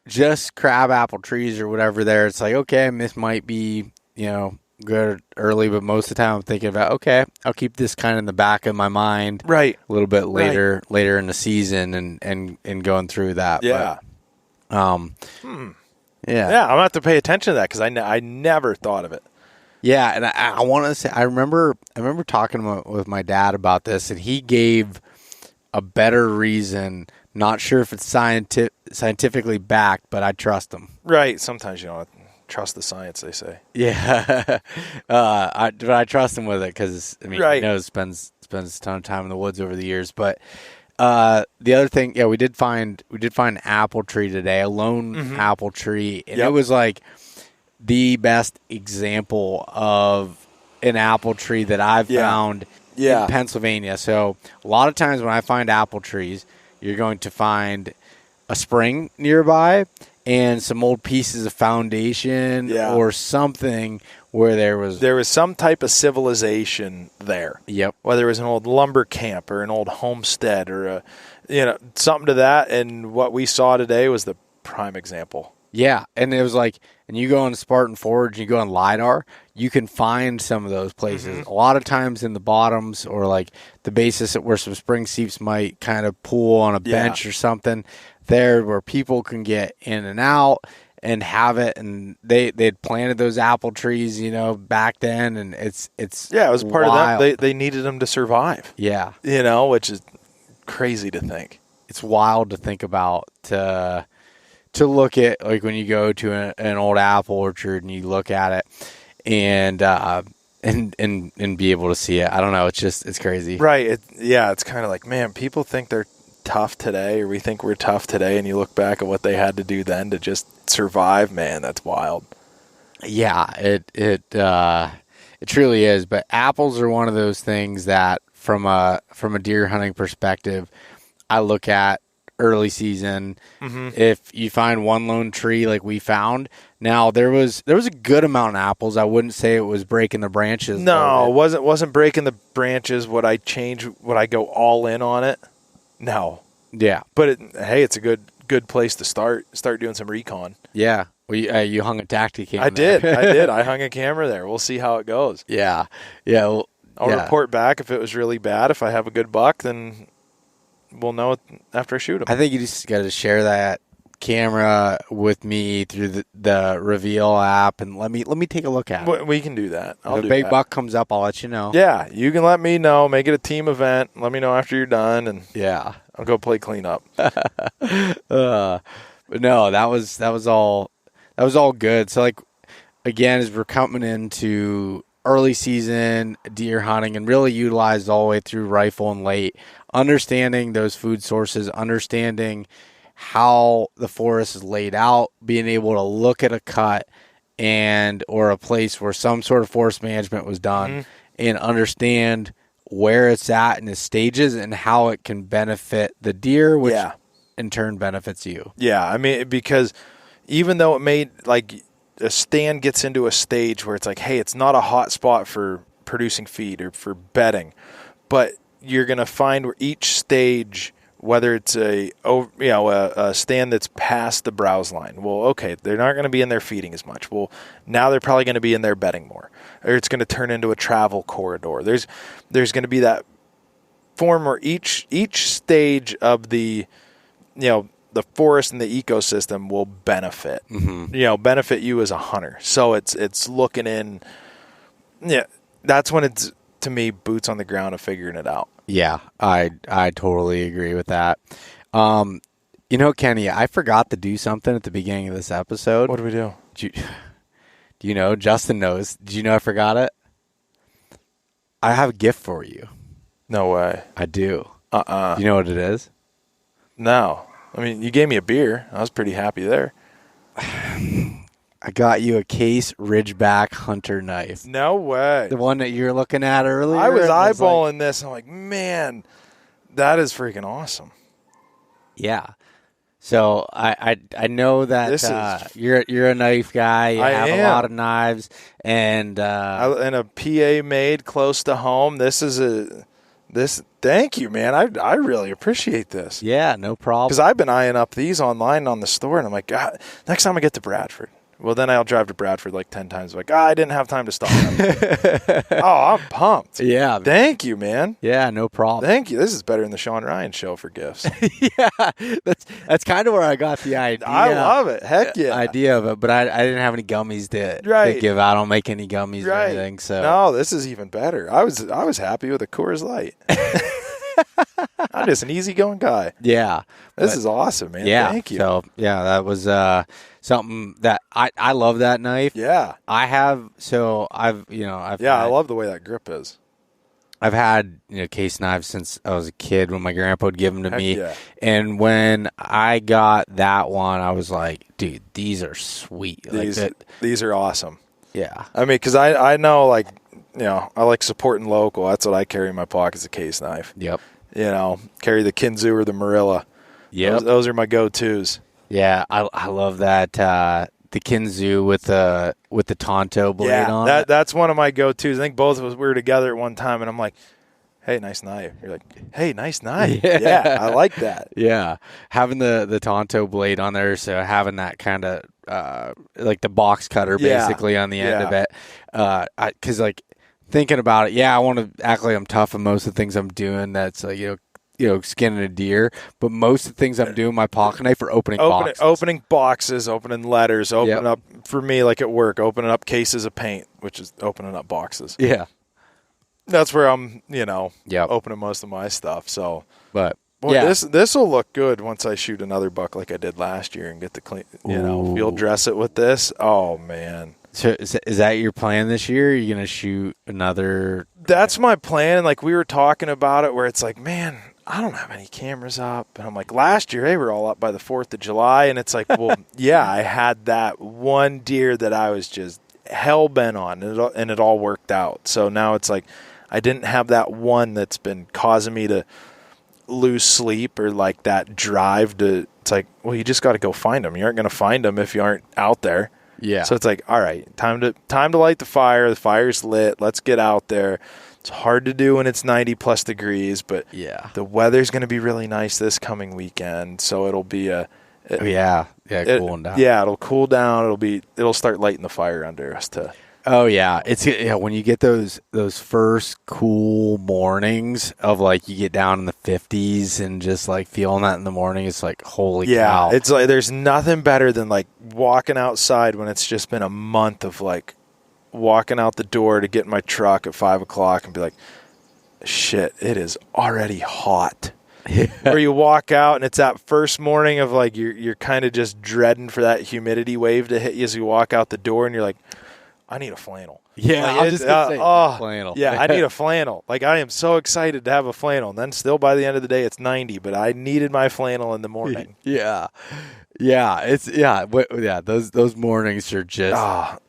just crab apple trees or whatever there, it's like, okay, this might be, good early, but most of the time I'm thinking about, okay, I'll keep this kind of in the back of my mind. Right. A little bit later in the season and going through that. Yeah. But, Yeah, I'm going to have to pay attention to that because I never thought of it. Yeah, and I want to say, I remember talking with my dad about this, and he gave a better reason. Not sure if it's scientifically backed, but I trust him. Right. Sometimes you don't trust the science, they say. Yeah, but I trust him with it because he knows spends a ton of time in the woods over the years. But The other thing, yeah, we did find an apple tree today, a lone apple tree, and it was like the best example of an apple tree that I've found in Pennsylvania. So a lot of times when I find apple trees, you're going to find a spring nearby and some old pieces of foundation or something where there was some type of civilization there. Yep. Whether it was an old lumber camp or an old homestead or something to that. And what we saw today was the prime example. Yeah, and it was like, and you go on Spartan Forge, and you go on LiDAR, you can find some of those places. A lot of times in the bottoms or like the basis where some spring seeps might kind of pool on a bench or something there where people can get in and out and have it. And they'd planted those apple trees, back then, and it's it was part wild. of that. They needed them to survive. Yeah. Which is crazy to think. It's wild to think about to look at, like when you go to an old apple orchard and you look at it and be able to see it. I don't know. It's crazy. Right. It's kind of like, man, people think they're tough today, or we think we're tough today. And you look back at what they had to do then to just survive, man, that's wild. Yeah, it truly is. But apples are one of those things that from a deer hunting perspective, I look at early season. If you find one lone tree like we found, now there was a good amount of apples. I wouldn't say it was breaking the branches. No, it wasn't breaking the branches. Would I change? Would I go all in on it? No. Yeah, but it's a good place to start doing some recon. Yeah, you hung a Tacticam. I did. I hung a camera there. We'll see how it goes. Yeah. I'll report back if it was really bad. If I have a good buck, then we'll know it after I shoot him. I think you just got to share that camera with me through the Reveal app and let me take a look at it. We can do that. If a big buck comes up, I'll let you know. Yeah, you can let me know. Make it a team event. Let me know after you're done, and I'll go play cleanup. But no, that was all good. So like again, as we're coming into early season deer hunting and really utilized all the way through rifle and late, understanding those food sources, understanding how the forest is laid out, being able to look at a cut or a place where some sort of forest management was done and understand where it's at in its stages and how it can benefit the deer, which in turn benefits you. Yeah, I mean, because even though it made, like, a stand gets into a stage where it's like, hey, it's not a hot spot for producing feed or for bedding, but you're going to find where each stage, whether it's a stand that's past the browse line, well, okay, they're not going to be in there feeding as much. Well, now they're probably going to be in there bedding more, or it's going to turn into a travel corridor. There's going to be that form where each stage of the forest and the ecosystem will benefit. Benefit you as a hunter. So it's looking in. Yeah, that's when it's, to me, boots on the ground of figuring it out. Yeah, I totally agree with that. Kenny, I forgot to do something at the beginning of this episode. What did we do? Do you know? Justin knows. Did you know I forgot it? I have a gift for you. No way. I do. Do you know what it is? No. I mean, you gave me a beer. I was pretty happy there. I got you a Case Ridgeback Hunter knife. No way. The one that you were looking at earlier? I was eyeballing this. I'm like, man, that is freaking awesome. Yeah. So I know that you're a knife guy. You have a lot of knives. And a PA made close to home. Thank you, man. I really appreciate this. Yeah, no problem. Because I've been eyeing up these online on the store, and I'm like, God, next time I get to Bradford. Well, then I'll drive to Bradford like 10 times. Like, I didn't have time to stop. I'm pumped. Yeah. Thank you, man. Yeah, no problem. Thank you. This is better than the Sean Ryan show for gifts. Yeah, that's kind of where I got the idea. I love it. Heck yeah. Idea of it, but I didn't have any gummies to give out. I don't make any gummies or anything. So no, this is even better. I was happy with a Coors Light. I'm just an easygoing guy. Yeah. This is awesome, man. Yeah. Thank you. So, yeah, that was something that I love that knife. Yeah. I love the way that grip is. I've had case knives since I was a kid when my grandpa would give them to Heck me. yeah. And when I got that one, I was like, dude, these are sweet. These are awesome. Yeah. I mean, because I know, like, I like supporting local. That's what I carry in my pocket is a case knife. Yep. Carry the Kinzu or the Marilla. Yep. Those are my go-tos. Yeah, I love that the Kinzu with the Tonto blade on it. That's one of my go-tos. I think both of us, we were together at one time, and I'm like, hey, nice knife. You're like, hey, nice knife. Yeah, I like that. Yeah, having the Tonto blade on there, so having that kind of like the box cutter basically on the end of it. Because like thinking about it, I want to act like I'm tough in most of the things I'm doing. That's like skinning a deer, but most of the things I'm doing with my pocket knife are opening boxes, opening letters, opening up, for me, like at work, opening up cases of paint, which is opening up boxes. Yeah. That's where I'm, opening most of my stuff. So, but boy, this will look good once I shoot another buck like I did last year and get the clean, field dress it with this. Oh man. So is that your plan this year? Are you going to shoot another? That's my plan. Like we were talking about it where it's like, man, I don't have any cameras up. And I'm like, last year, they were all up by the 4th of July. And it's like, well, I had that one deer that I was just hell-bent on, and it all worked out. So now it's like I didn't have that one that's been causing me to lose sleep or like that drive to – it's like, well, you just got to go find them. You aren't going to find them if you aren't out there. Yeah. So it's like, all right, time to light the fire. The fire's lit. Let's get out there. It's hard to do when it's 90-plus degrees, but the weather's going to be really nice this coming weekend, so it'll be cooling down. Yeah, it'll cool down. It'll start lighting the fire under us too. Oh yeah, when you get those first cool mornings of like you get down in the 50s and just like feeling that in the morning, it's like holy cow. It's like there's nothing better than like walking outside when it's just been a month of like walking out the door to get in my truck at 5 o'clock and be like, shit, it is already hot. Or you walk out and it's that first morning of like you're kind of just dreading for that humidity wave to hit you as you walk out the door, and you're like, I need a flannel. Yeah, like, I was just gonna say flannel. Yeah, I need a flannel. Like I am so excited to have a flannel, and then still by the end of the day it's 90, but I needed my flannel in the morning. Those mornings are just.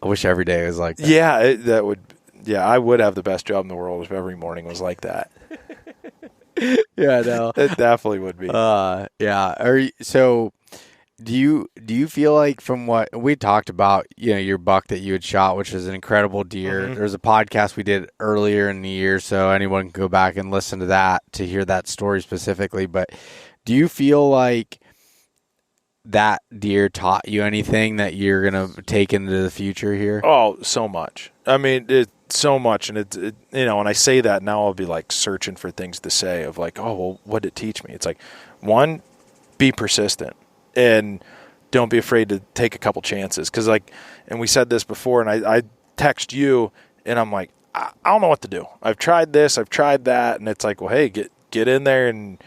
I wish every day was like that. Yeah, I would have the best job in the world if every morning was like that. Yeah, no. It definitely would be. So do you feel like from what we talked about, your buck that you had shot, which is an incredible deer. Mm-hmm. There's a podcast we did earlier in the year, so anyone can go back and listen to that to hear that story specifically. But do you feel like that deer taught you anything that you're going to take into the future here? Oh, so much. I mean, it's so much. And when I say that now, I'll be like searching for things to say of like, oh, well, what did it teach me? It's like, one, be persistent and don't be afraid to take a couple chances. Cause and we said this before, and I text you and I'm like, I don't know what to do. I've tried this, I've tried that. And it's like, well, hey, get in there and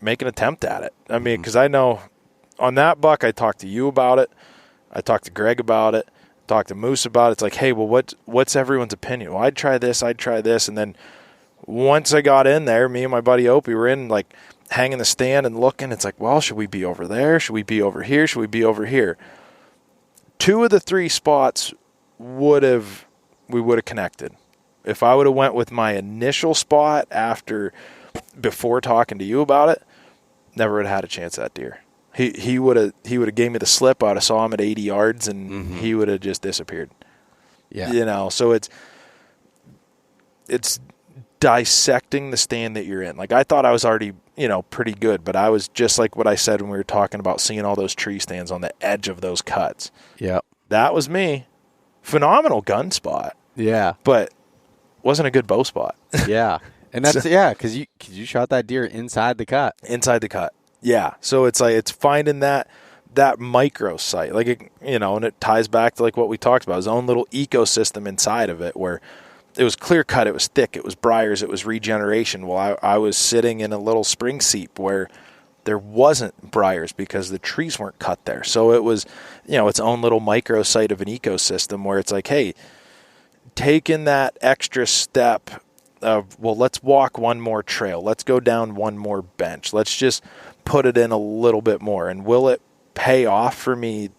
make an attempt at it. I mean, cause I know, on that buck, I talked to you about it. I talked to Greg about it. Talked to Moose about it. It's like, hey, well, what's everyone's opinion? Well, I'd try this. And then once I got in there, me and my buddy Opie were in, like, hanging the stand and looking. It's like, well, should we be over there? Should we be over here? Should we be over here? 2 of the 3 spots we would have connected. If I would have went with my initial spot before talking to you about it, never would have had a chance at that deer. He would have gave me the slip. I would have saw him at 80 yards, and he would have just disappeared. Yeah, so it's dissecting the stand that you're in. Like I thought I was already pretty good, but I was just like what I said when we were talking about seeing all those tree stands on the edge of those cuts. Yeah, that was me. Phenomenal gun spot. Yeah, but wasn't a good bow spot. Yeah, and that's because you shot that deer inside the cut. Inside the cut. Yeah, so it's like it's finding that micro site, like and it ties back to like what we talked about, his own little ecosystem inside of it, where it was clear cut, it was thick, it was briars, it was regeneration. Well, I was sitting in a little spring seep where there wasn't briars because the trees weren't cut there, so it was its own little micro site of an ecosystem where it's like, hey, taken that extra step of, well, let's walk one more trail. Let's go down one more bench. Let's just put it in a little bit more. And will it pay off for me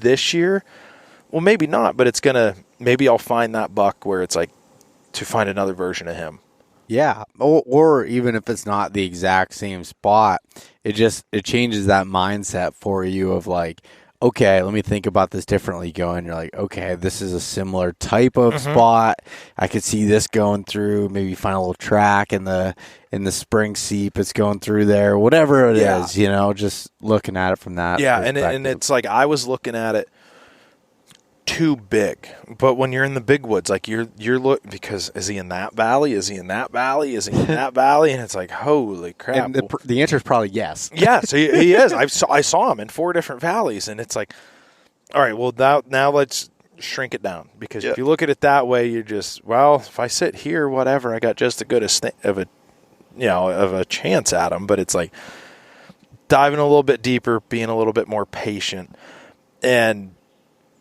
this year? Well, maybe not, but it's going to, maybe I'll find that buck where it's like to find another version of him. Yeah. Or even if it's not the exact same spot, it changes that mindset for you of like, okay, let me think about this differently going. You're like, okay, this is a similar type of spot. I could see this going through, maybe find a little track in the spring seep it's going through there, whatever it is, just looking at it from that perspective. And it's like I was looking at it too big. But when you're in the big woods, like you're because is he in that valley? Is he in that valley? Is he in that valley? And it's like, holy crap. And the answer is probably yes. Yes, he is. I saw him in 4 different valleys, and it's like, all right, well, now let's shrink it down. Because if you look at it that way, you're just, well, if I sit here, whatever, I got just as good of a chance at him. But it's like diving a little bit deeper, being a little bit more patient, and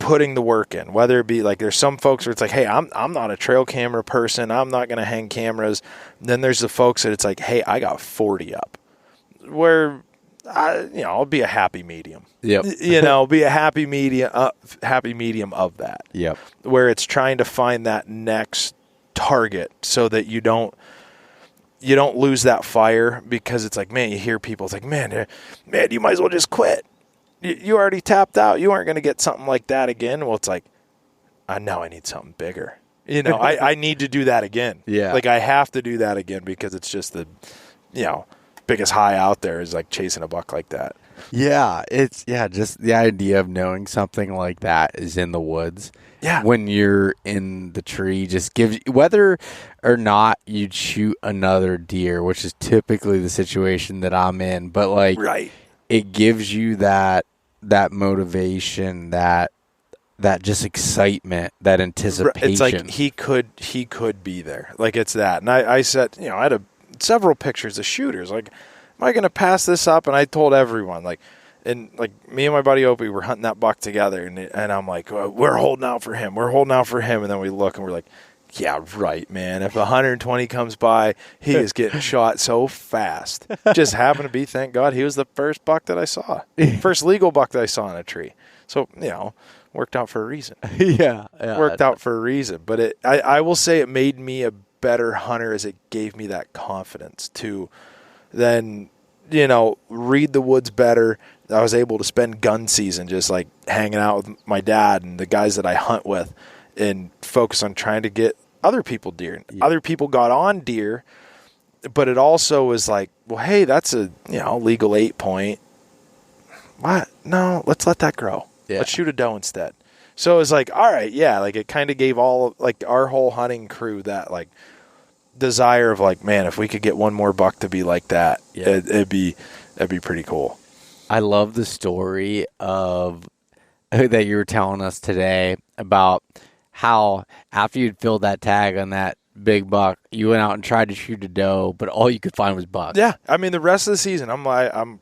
putting the work in, whether it be like there's some folks where it's like, hey, I'm not a trail camera person. I'm not going to hang cameras. Then there's the folks that it's like, hey, I got 40 up, where I'll be a happy medium. Yep. Be a happy medium of that. Yep. Where it's trying to find that next target so that you don't lose that fire, because it's like, man, you hear people, it's like, man, you might as well just quit. You already tapped out. You aren't going to get something like that again. Well, it's like, now I need something bigger. I need to do that again. Yeah. Like I have to do that again, because it's just the, biggest high out there is like chasing a buck like that. Yeah. Just the idea of knowing something like that is in the woods. Yeah. When you're in the tree, just gives, whether or not you'd shoot another deer, which is typically the situation that I'm in, but like, right. It gives you that motivation, that just excitement, that anticipation. It's like he could be there. Like it's that. And I said, I had several pictures of shooters. Like, am I going to pass this up? And I told everyone, like, and like me and my buddy Opie were hunting that buck together, and I'm like, well, we're holding out for him. We're holding out for him. And then we look and we're like, yeah, right, man. If 120 comes by, he is getting shot so fast. Just happened to be, thank God, he was the first buck that I saw. First legal buck that I saw in a tree. So, worked out for a reason. Yeah. Worked out for a reason. But I will say it made me a better hunter, as it gave me that confidence to then, read the woods better. I was able to spend gun season just like hanging out with my dad and the guys that I hunt with, and focus on trying to get other people deer. Yeah. Other people got on deer, but it also was like, well, hey, that's a legal 8-point. What? No, let's let that grow. Yeah. Let's shoot a doe instead. So it was like, all right, yeah, like it kind of gave our whole hunting crew that like desire of like, man, if we could get one more buck to be like that, that'd be pretty cool. I love the story of that you were telling us today about how after you'd filled that tag on that big buck, you went out and tried to shoot a doe, but all you could find was bucks. Yeah, I mean the rest of the season, I'm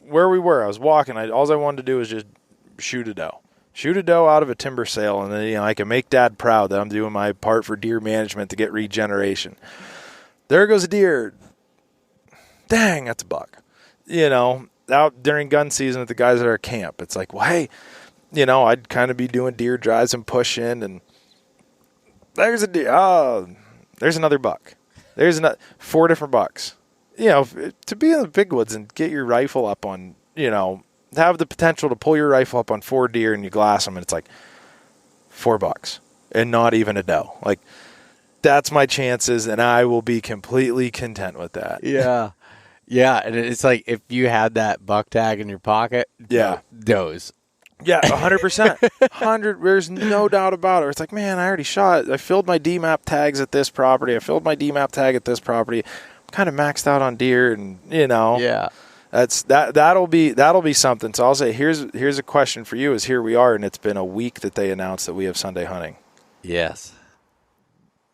where we were. I was walking. All I wanted to do was just shoot a doe out of a timber sale, and then I can make Dad proud that I'm doing my part for deer management to get regeneration. There goes a deer. Dang, that's a buck. Out during gun season with the guys at our camp, it's like, well, hey, I'd kind of be doing deer drives and pushing, and there's a deer. Oh, there's another buck. There's 4 different bucks. To be in the big woods and get your rifle up on, have the potential to pull your rifle up on 4 deer and you glass them, and it's like $4 and not even a doe. Like, that's my chances, and I will be completely content with that. Yeah. Yeah, and it's like if you had that buck tag in your pocket, does. Yeah, 100%. There's no doubt about it. It's like, man, I already shot. I filled my DMAP tags at this property. I filled my DMAP tag at this property. I'm kind of maxed out on deer, and Yeah. That'll be something. So I'll say, here's a question for you. Is here we are, and it's been a week that they announced that we have Sunday hunting. Yes.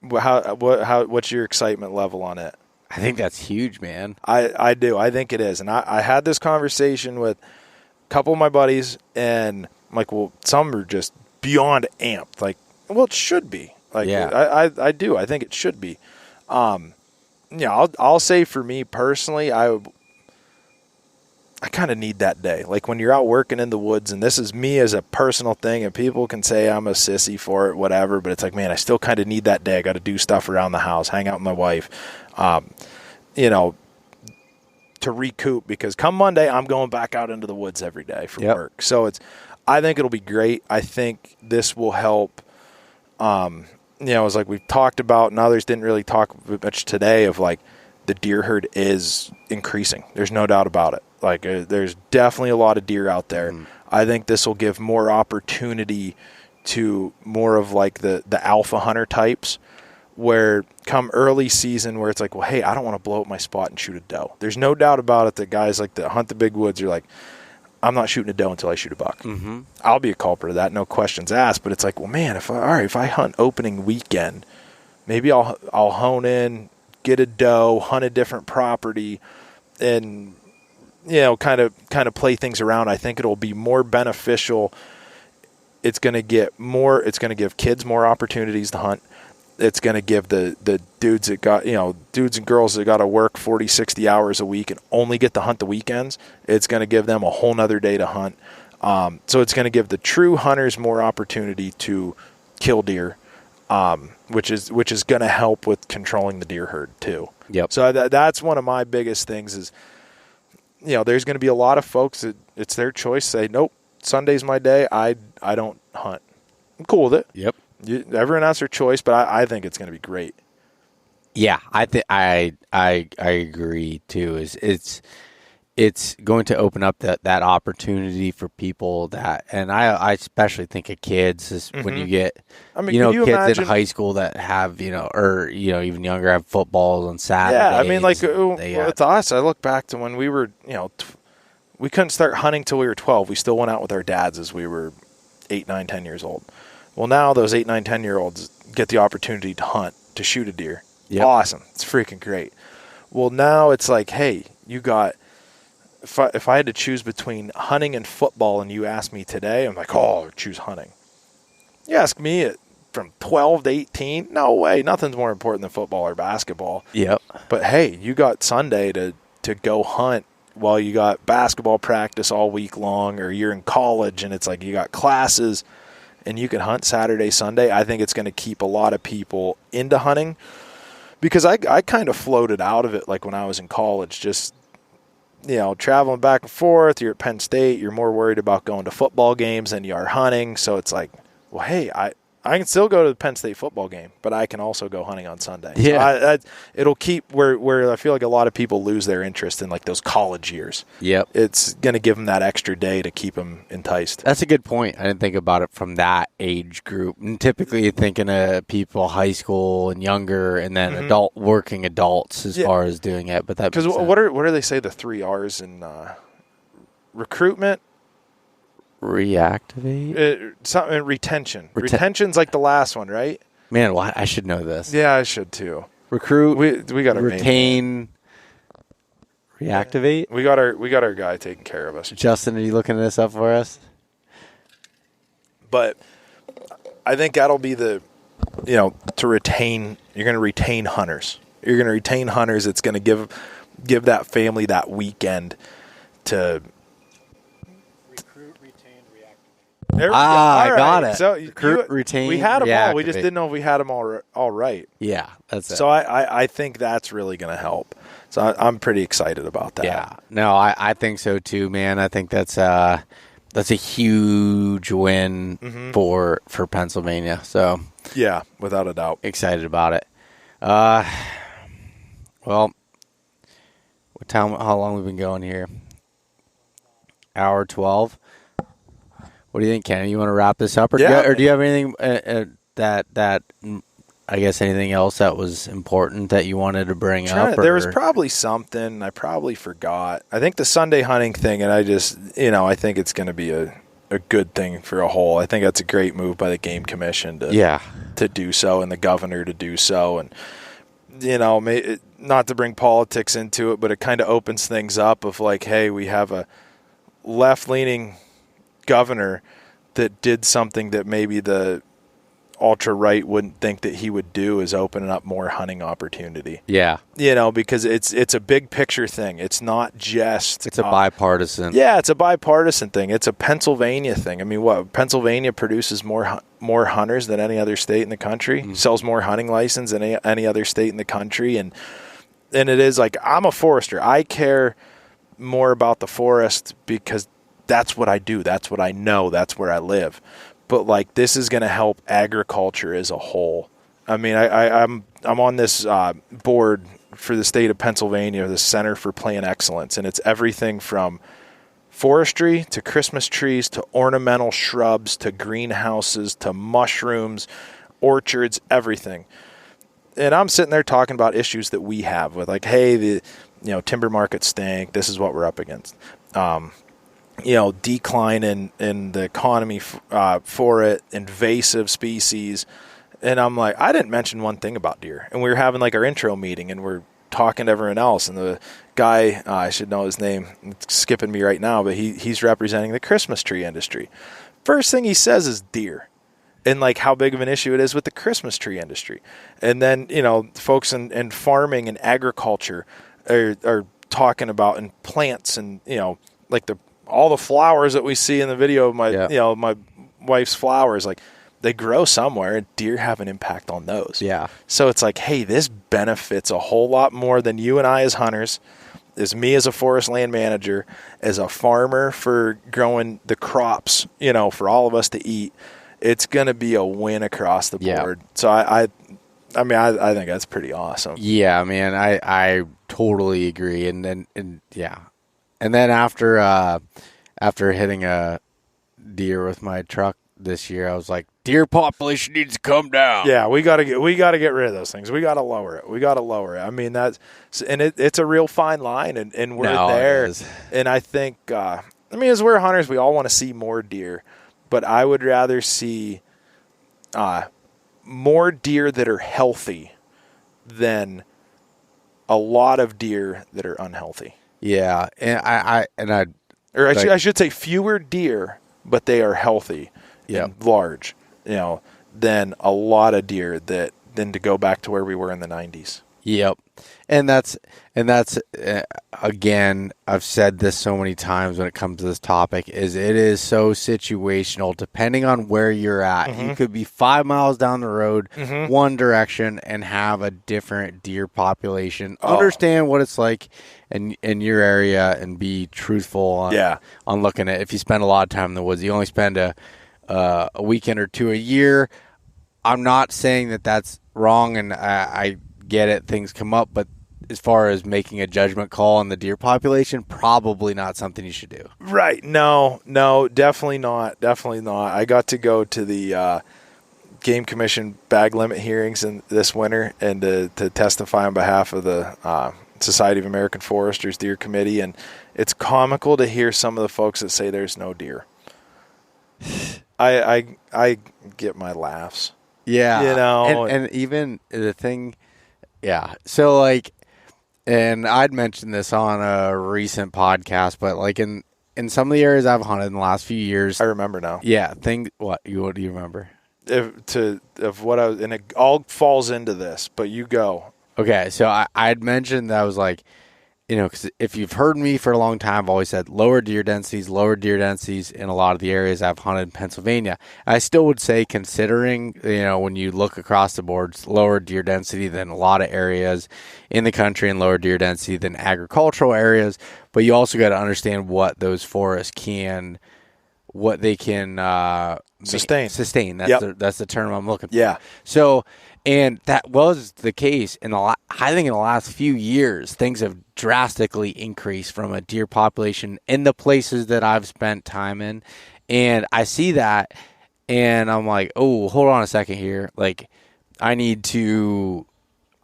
What's your excitement level on it? I think that's huge, man. I do. I think it is. And I had this conversation with a couple of my buddies, and I'm like, well, some are just beyond amped. Like, well, it should be. Like, Yeah. I do. I think it should be. I'll say for me personally, I kind of need that day. Like when you're out working in the woods, and this is me as a personal thing, and people can say I'm a sissy for it, whatever, but it's like, man, I still kind of need that day. I got to do stuff around the house, hang out with my wife, to recoup, because come Monday, I'm going back out into the woods every day for work. So I think it'll be great. I think this will help. It's like we've talked about, and others didn't really talk much today, of like the deer herd is increasing. There's no doubt about it. Like there's definitely a lot of deer out there. I think this will give more opportunity to more of like the alpha hunter types, where come early season where it's like, well, hey, I don't want to blow up my spot and shoot a doe. There's no doubt about it that guys like that hunt the big woods are like, I'm not shooting a doe until I shoot a buck. Mm-hmm. I'll be a culprit of that, no questions asked. But it's like, well, man, if I hunt opening weekend, maybe I'll hone in, get a doe, hunt a different property, and kind of play things around. I think it'll be more beneficial. It's going to give kids more opportunities to hunt. It's going to give the dudes that got, dudes and girls that got to work 40, 60 hours a week and only get to hunt the weekends. It's going to give them a whole nother day to hunt. So it's going to give the true hunters more opportunity to kill deer, which is going to help with controlling the deer herd too. Yep. So that's one of my biggest things is, there's going to be a lot of folks that it's their choice. Say, nope, Sunday's my day. I don't hunt. I'm cool with it. Yep. Everyone has their choice, but I think it's going to be great. Yeah, I agree too. It's going to open up that opportunity for people that, and I especially think of kids is when you get, kids imagine, in high school that have, or even younger, have footballs on Saturdays. Yeah, I mean, like with us, I look back to when we were, we couldn't start hunting till we were 12. We still went out with our dads as we were 8, 9, 10 years old. Well, now those 8, 9, 10-year-olds get the opportunity to hunt, to shoot a deer. Yep. Awesome. It's freaking great. Well, now it's like, hey, you got, if I had to choose between hunting and football and you ask me today, I'm like, oh, choose hunting. You ask me from 12 to 18, no way. Nothing's more important than football or basketball. Yep. But, hey, you got Sunday to go hunt while you got basketball practice all week long, or you're in college and it's like you got classes, and you can hunt Saturday, Sunday. I think it's going to keep a lot of people into hunting, because I kind of floated out of it like when I was in college, just, traveling back and forth. You're at Penn State. You're more worried about going to football games than you are hunting. So it's like, well, hey, I can still go to the Penn State football game, but I can also go hunting on Sunday. Yeah. So it'll keep where I feel like a lot of people lose their interest in like those college years. Yep. It's going to give them that extra day to keep them enticed. That's a good point. I didn't think about it from that age group. And typically you're thinking of people high school and younger, and then working adults as far as doing it. But that, because what do they say the 3 R's in recruitment? Reactivate? Retention. Retention's like the last one, right? Man, I should know this. Yeah, I should too. Recruit. We got to retain. Reactivate. We got our guy taking care of us. Justin, are you looking this up for us? But I think that'll be to retain. You're going to retain hunters. You're going to retain hunters. It's going to give that family that weekend to. I got it. So retain, we had them reactivate. all. We just didn't know if we had them all right. Yeah, that's it. So I think that's really going to help. So I'm pretty excited about that. Yeah, no, I think so too, man. I think that's a huge win for Pennsylvania. So yeah, without a doubt, excited about it. Well, what time? How long we've been going here? Hour 12. What do you think, Kenny? You want to wrap this up, or do you have anything that I guess anything else that was important that you wanted to bring up? There was probably something I probably forgot. I think the Sunday hunting thing, and I just I think it's going to be a good thing for a whole. I think that's a great move by the Game Commission to do so, and the governor to do so, and not to bring politics into it, but it kind of opens things up of like, hey, we have a left-leaning governor that did something that maybe the ultra right wouldn't think that he would do is opening up more hunting opportunity. Yeah. Because it's a big picture thing. It's not just... It's a bipartisan. Yeah, it's a bipartisan thing. It's a Pennsylvania thing. I mean, Pennsylvania produces more hunters than any other state in the country, sells more hunting license than any other state in the country. And it is like, I'm a forester. I care more about the forest because that's what I do. That's what I know. That's where I live. But like, this is going to help agriculture as a whole. I mean, I'm on this board for the state of Pennsylvania, the Center for Plant Excellence, and it's everything from forestry to Christmas trees to ornamental shrubs to greenhouses to mushrooms, orchards, everything. And I'm sitting there talking about issues that we have with like, hey, the timber markets stink. This is what we're up against. Decline in the economy for it, invasive species. And I'm like, I didn't mention one thing about deer. And we were having like our intro meeting and we're talking to everyone else. And the guy, I should know his name, it's skipping me right now, but he's representing the Christmas tree industry. First thing he says is deer and like how big of an issue it is with the Christmas tree industry. And then, folks in farming and agriculture are talking about and plants and, like all the flowers that we see in the video of my wife's flowers, like they grow somewhere and deer have an impact on those. Yeah. So it's like, hey, this benefits a whole lot more than you and I as hunters, as me as a forest land manager, as a farmer for growing the crops, for all of us to eat. It's going to be a win across the board. Yeah. So I think that's pretty awesome. Yeah, man, I totally agree. And then after hitting a deer with my truck this year, I was like, deer population needs to come down. Yeah, we gotta get rid of those things. We gotta lower it. I mean, it's a real fine line, and we're there. And I think, as we're hunters, we all want to see more deer, but I would rather see more deer that are healthy than a lot of deer that are unhealthy. Yeah, and I should say fewer deer, but they are healthy and large, than a lot of deer than to go back to where we were in the 90s. Yep. And that's again, I've said this so many times when it comes to this topic, it is so situational depending on where you're at. Mm-hmm. You could be 5 miles down the road, one direction, and have a different deer population. Understand what it's like in your area and be truthful on looking at. If you spend a lot of time in the woods, you only spend a weekend or two a year. I'm not saying that that's wrong, and I get it, things come up, but as far as making a judgment call on the deer population, probably not something you should do. Right. No, definitely not. I got to go to the Game Commission bag limit hearings this winter and to testify on behalf of the Society of American Foresters Deer Committee, and it's comical to hear some of the folks that say there's no deer. I get my laughs. Yeah. And even the thing... Yeah. So, and I'd mentioned this on a recent podcast, but in some of the areas I've hunted in the last few years. I remember now. Yeah. What do you remember? And it all falls into this, but you go. Okay. So I'd mentioned that I was like, because if you've heard me for a long time, I've always said lower deer densities in a lot of the areas I've hunted in Pennsylvania. I still would say, considering, when you look across the board, it's lower deer density than a lot of areas in the country and lower deer density than agricultural areas. But you also got to understand what those forests can sustain. That's the term I'm looking for. Yeah. So, and that was the case I think in the last few years, things have drastically increased from a deer population in the places that I've spent time in. And I see that and I'm like, oh, hold on a second here. I need to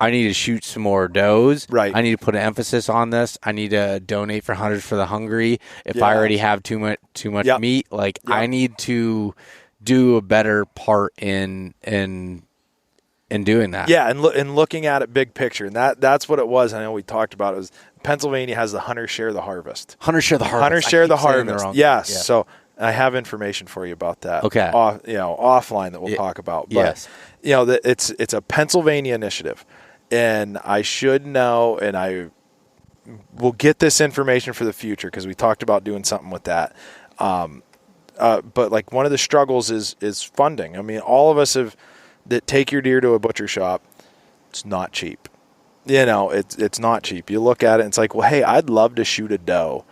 shoot some more does. Right. I need to put an emphasis on this. I need to donate for Hunters for the Hungry. If I already have too much meat, I need to do a better part in doing that. Yeah, and looking at it big picture. And that's what it was. I know we talked about it. Was Pennsylvania has the Hunter Share the Harvest. Hunter Share the Harvest. Hunter Share the Harvest. Yes. Yeah. So I have information for you about that. Okay. Offline that we'll talk about. But, yes. It's a Pennsylvania initiative, and I should know, and I will get this information for the future because we talked about doing something with that. But like one of the struggles is funding. I mean, all of us that take your deer to a butcher shop. It's not cheap. It's not cheap. You look at it and it's like, well, hey, I'd love to shoot a doe,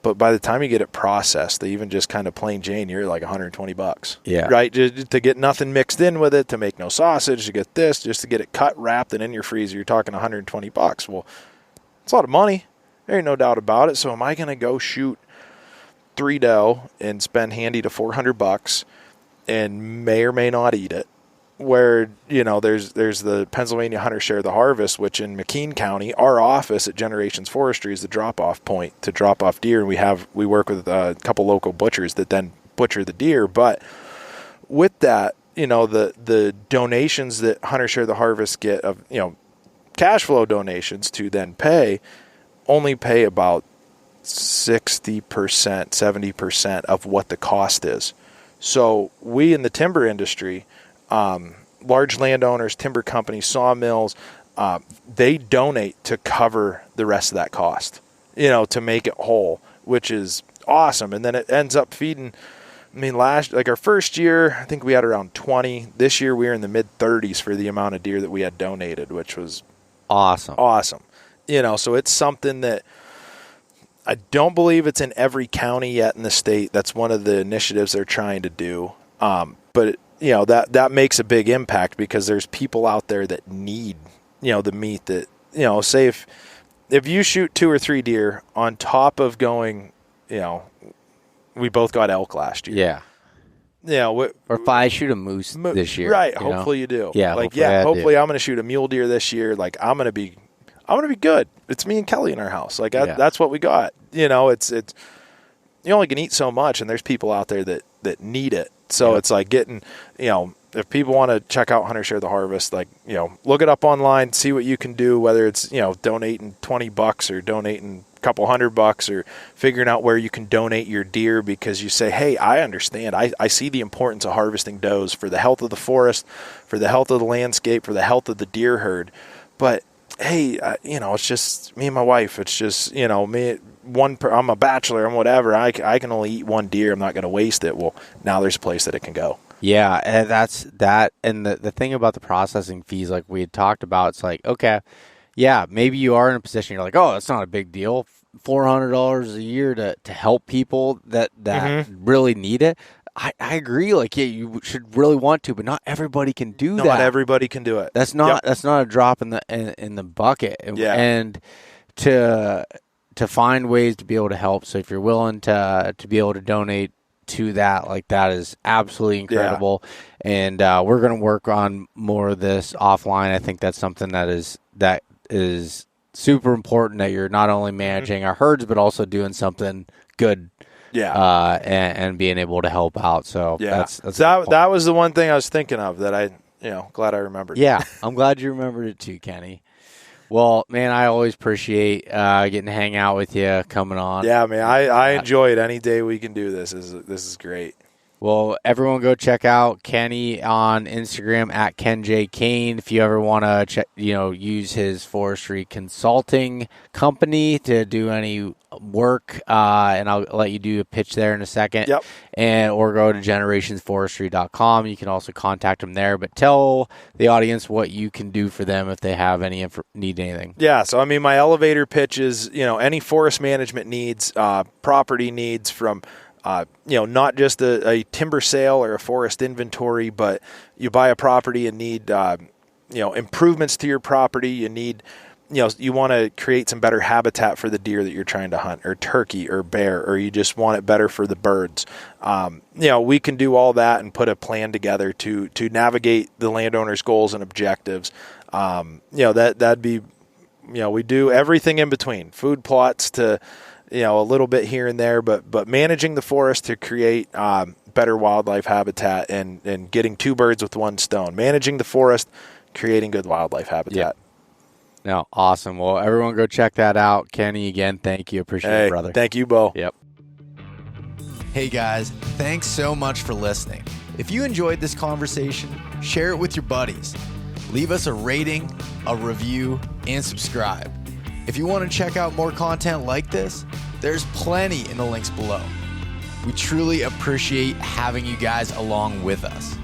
but by the time you get it processed, even just kind of plain Jane, you're like $120. Yeah. Right? Just to get nothing mixed in with it, to make no sausage, to get this, just to get it cut, wrapped, and in your freezer, you're talking $120. Well, it's a lot of money. There ain't no doubt about it. So am I going to go shoot 3 doe and spend handy to $400 and may or may not eat it? Where, there's the Pennsylvania Hunter Share the Harvest, which in McKean County, our office at Generations Forestry is the drop-off point to drop off deer. And we work with a couple local butchers that then butcher the deer. But with that, the donations that Hunter Share the Harvest get of, cash flow donations to then only pay about 60%, 70% of what the cost is. So we in the timber industry, large landowners, timber companies, sawmills, they donate to cover the rest of that cost, to make it whole, which is awesome. And then it ends up feeding, our first year, I think we had around 20. This year we were in the mid 30s for the amount of deer that we had donated, which was awesome. So it's something that I don't believe it's in every county yet in the state. That's one of the initiatives they're trying to do. But that makes a big impact because there's people out there that need, the meat that, say if you shoot 2 or 3 deer on top of going, we both got elk last year. Yeah. Or if I shoot a moose this year. Right. Hopefully you do. Yeah. Hopefully I'm going to shoot a mule deer this year. Like I'm going to be good. It's me and Kelly in our house. Like that's what we got. It's you only can eat so much, and there's people out there that need it. So it's like getting, if people want to check out Hunter Share the Harvest, look it up online, see what you can do, whether it's, donating $20 or donating a couple $100 or figuring out where you can donate your deer because you say, hey, I understand. I see the importance of harvesting does for the health of the forest, for the health of the landscape, for the health of the deer herd. But hey, it's just me and my wife. It's just, me. I'm a bachelor and whatever. I can only eat 1 deer. I'm not going to waste it. Well, now there's a place that it can go. Yeah, and that's that. And the thing about the processing fees, like we had talked about, it's like, okay, yeah, maybe you are in a position you're like, oh, that's not a big deal. $400 a year to help people that really need it. I agree. Like, yeah, you should really want to, but not everybody can do that. Not everybody can do it. That's not a drop in the bucket. Yeah. And to find ways to be able to help. So if you're willing to be able to donate to that, like that is absolutely incredible. Yeah. And we're going to work on more of this offline. I think that's something that is super important, that you're not only managing our herds, but also doing something good. Yeah. And being able to help out. So that was the one thing I was thinking of that I, glad I remembered. Yeah. I'm glad you remembered it too, Kenny. Well, man, I always appreciate getting to hang out with you, coming on. Yeah, man, I enjoy it. Any day we can do this. This is great. Well, everyone go check out Kenny on Instagram at KenJKane. If you ever want to use his forestry consulting company to do any work, and I'll let you do a pitch there in a second. Yep. Or go to generationsforestry.com. You can also contact them there, but tell the audience what you can do for them if they have need anything. Yeah. So, my elevator pitch is, any forest management needs, property needs from, not just a timber sale or a forest inventory, but you buy a property and need, improvements to your property. You need, you want to create some better habitat for the deer that you're trying to hunt, or turkey or bear, or you just want it better for the birds. We can do all that and put a plan together to navigate the landowner's goals and objectives. That'd be, we do everything in between, food plots to, a little bit here and there, but managing the forest to create better wildlife habitat and getting 2 birds with 1 stone. Managing the forest, creating good wildlife habitat. Yeah. No, awesome. Well, everyone go check that out. Kenny, again, thank you. Appreciate it, brother. Thank you, Beau. Yep. Hey guys, thanks so much for listening. If you enjoyed this conversation, share it with your buddies. Leave us a rating, a review, and subscribe. If you want to check out more content like this, there's plenty in the links below. We truly appreciate having you guys along with us.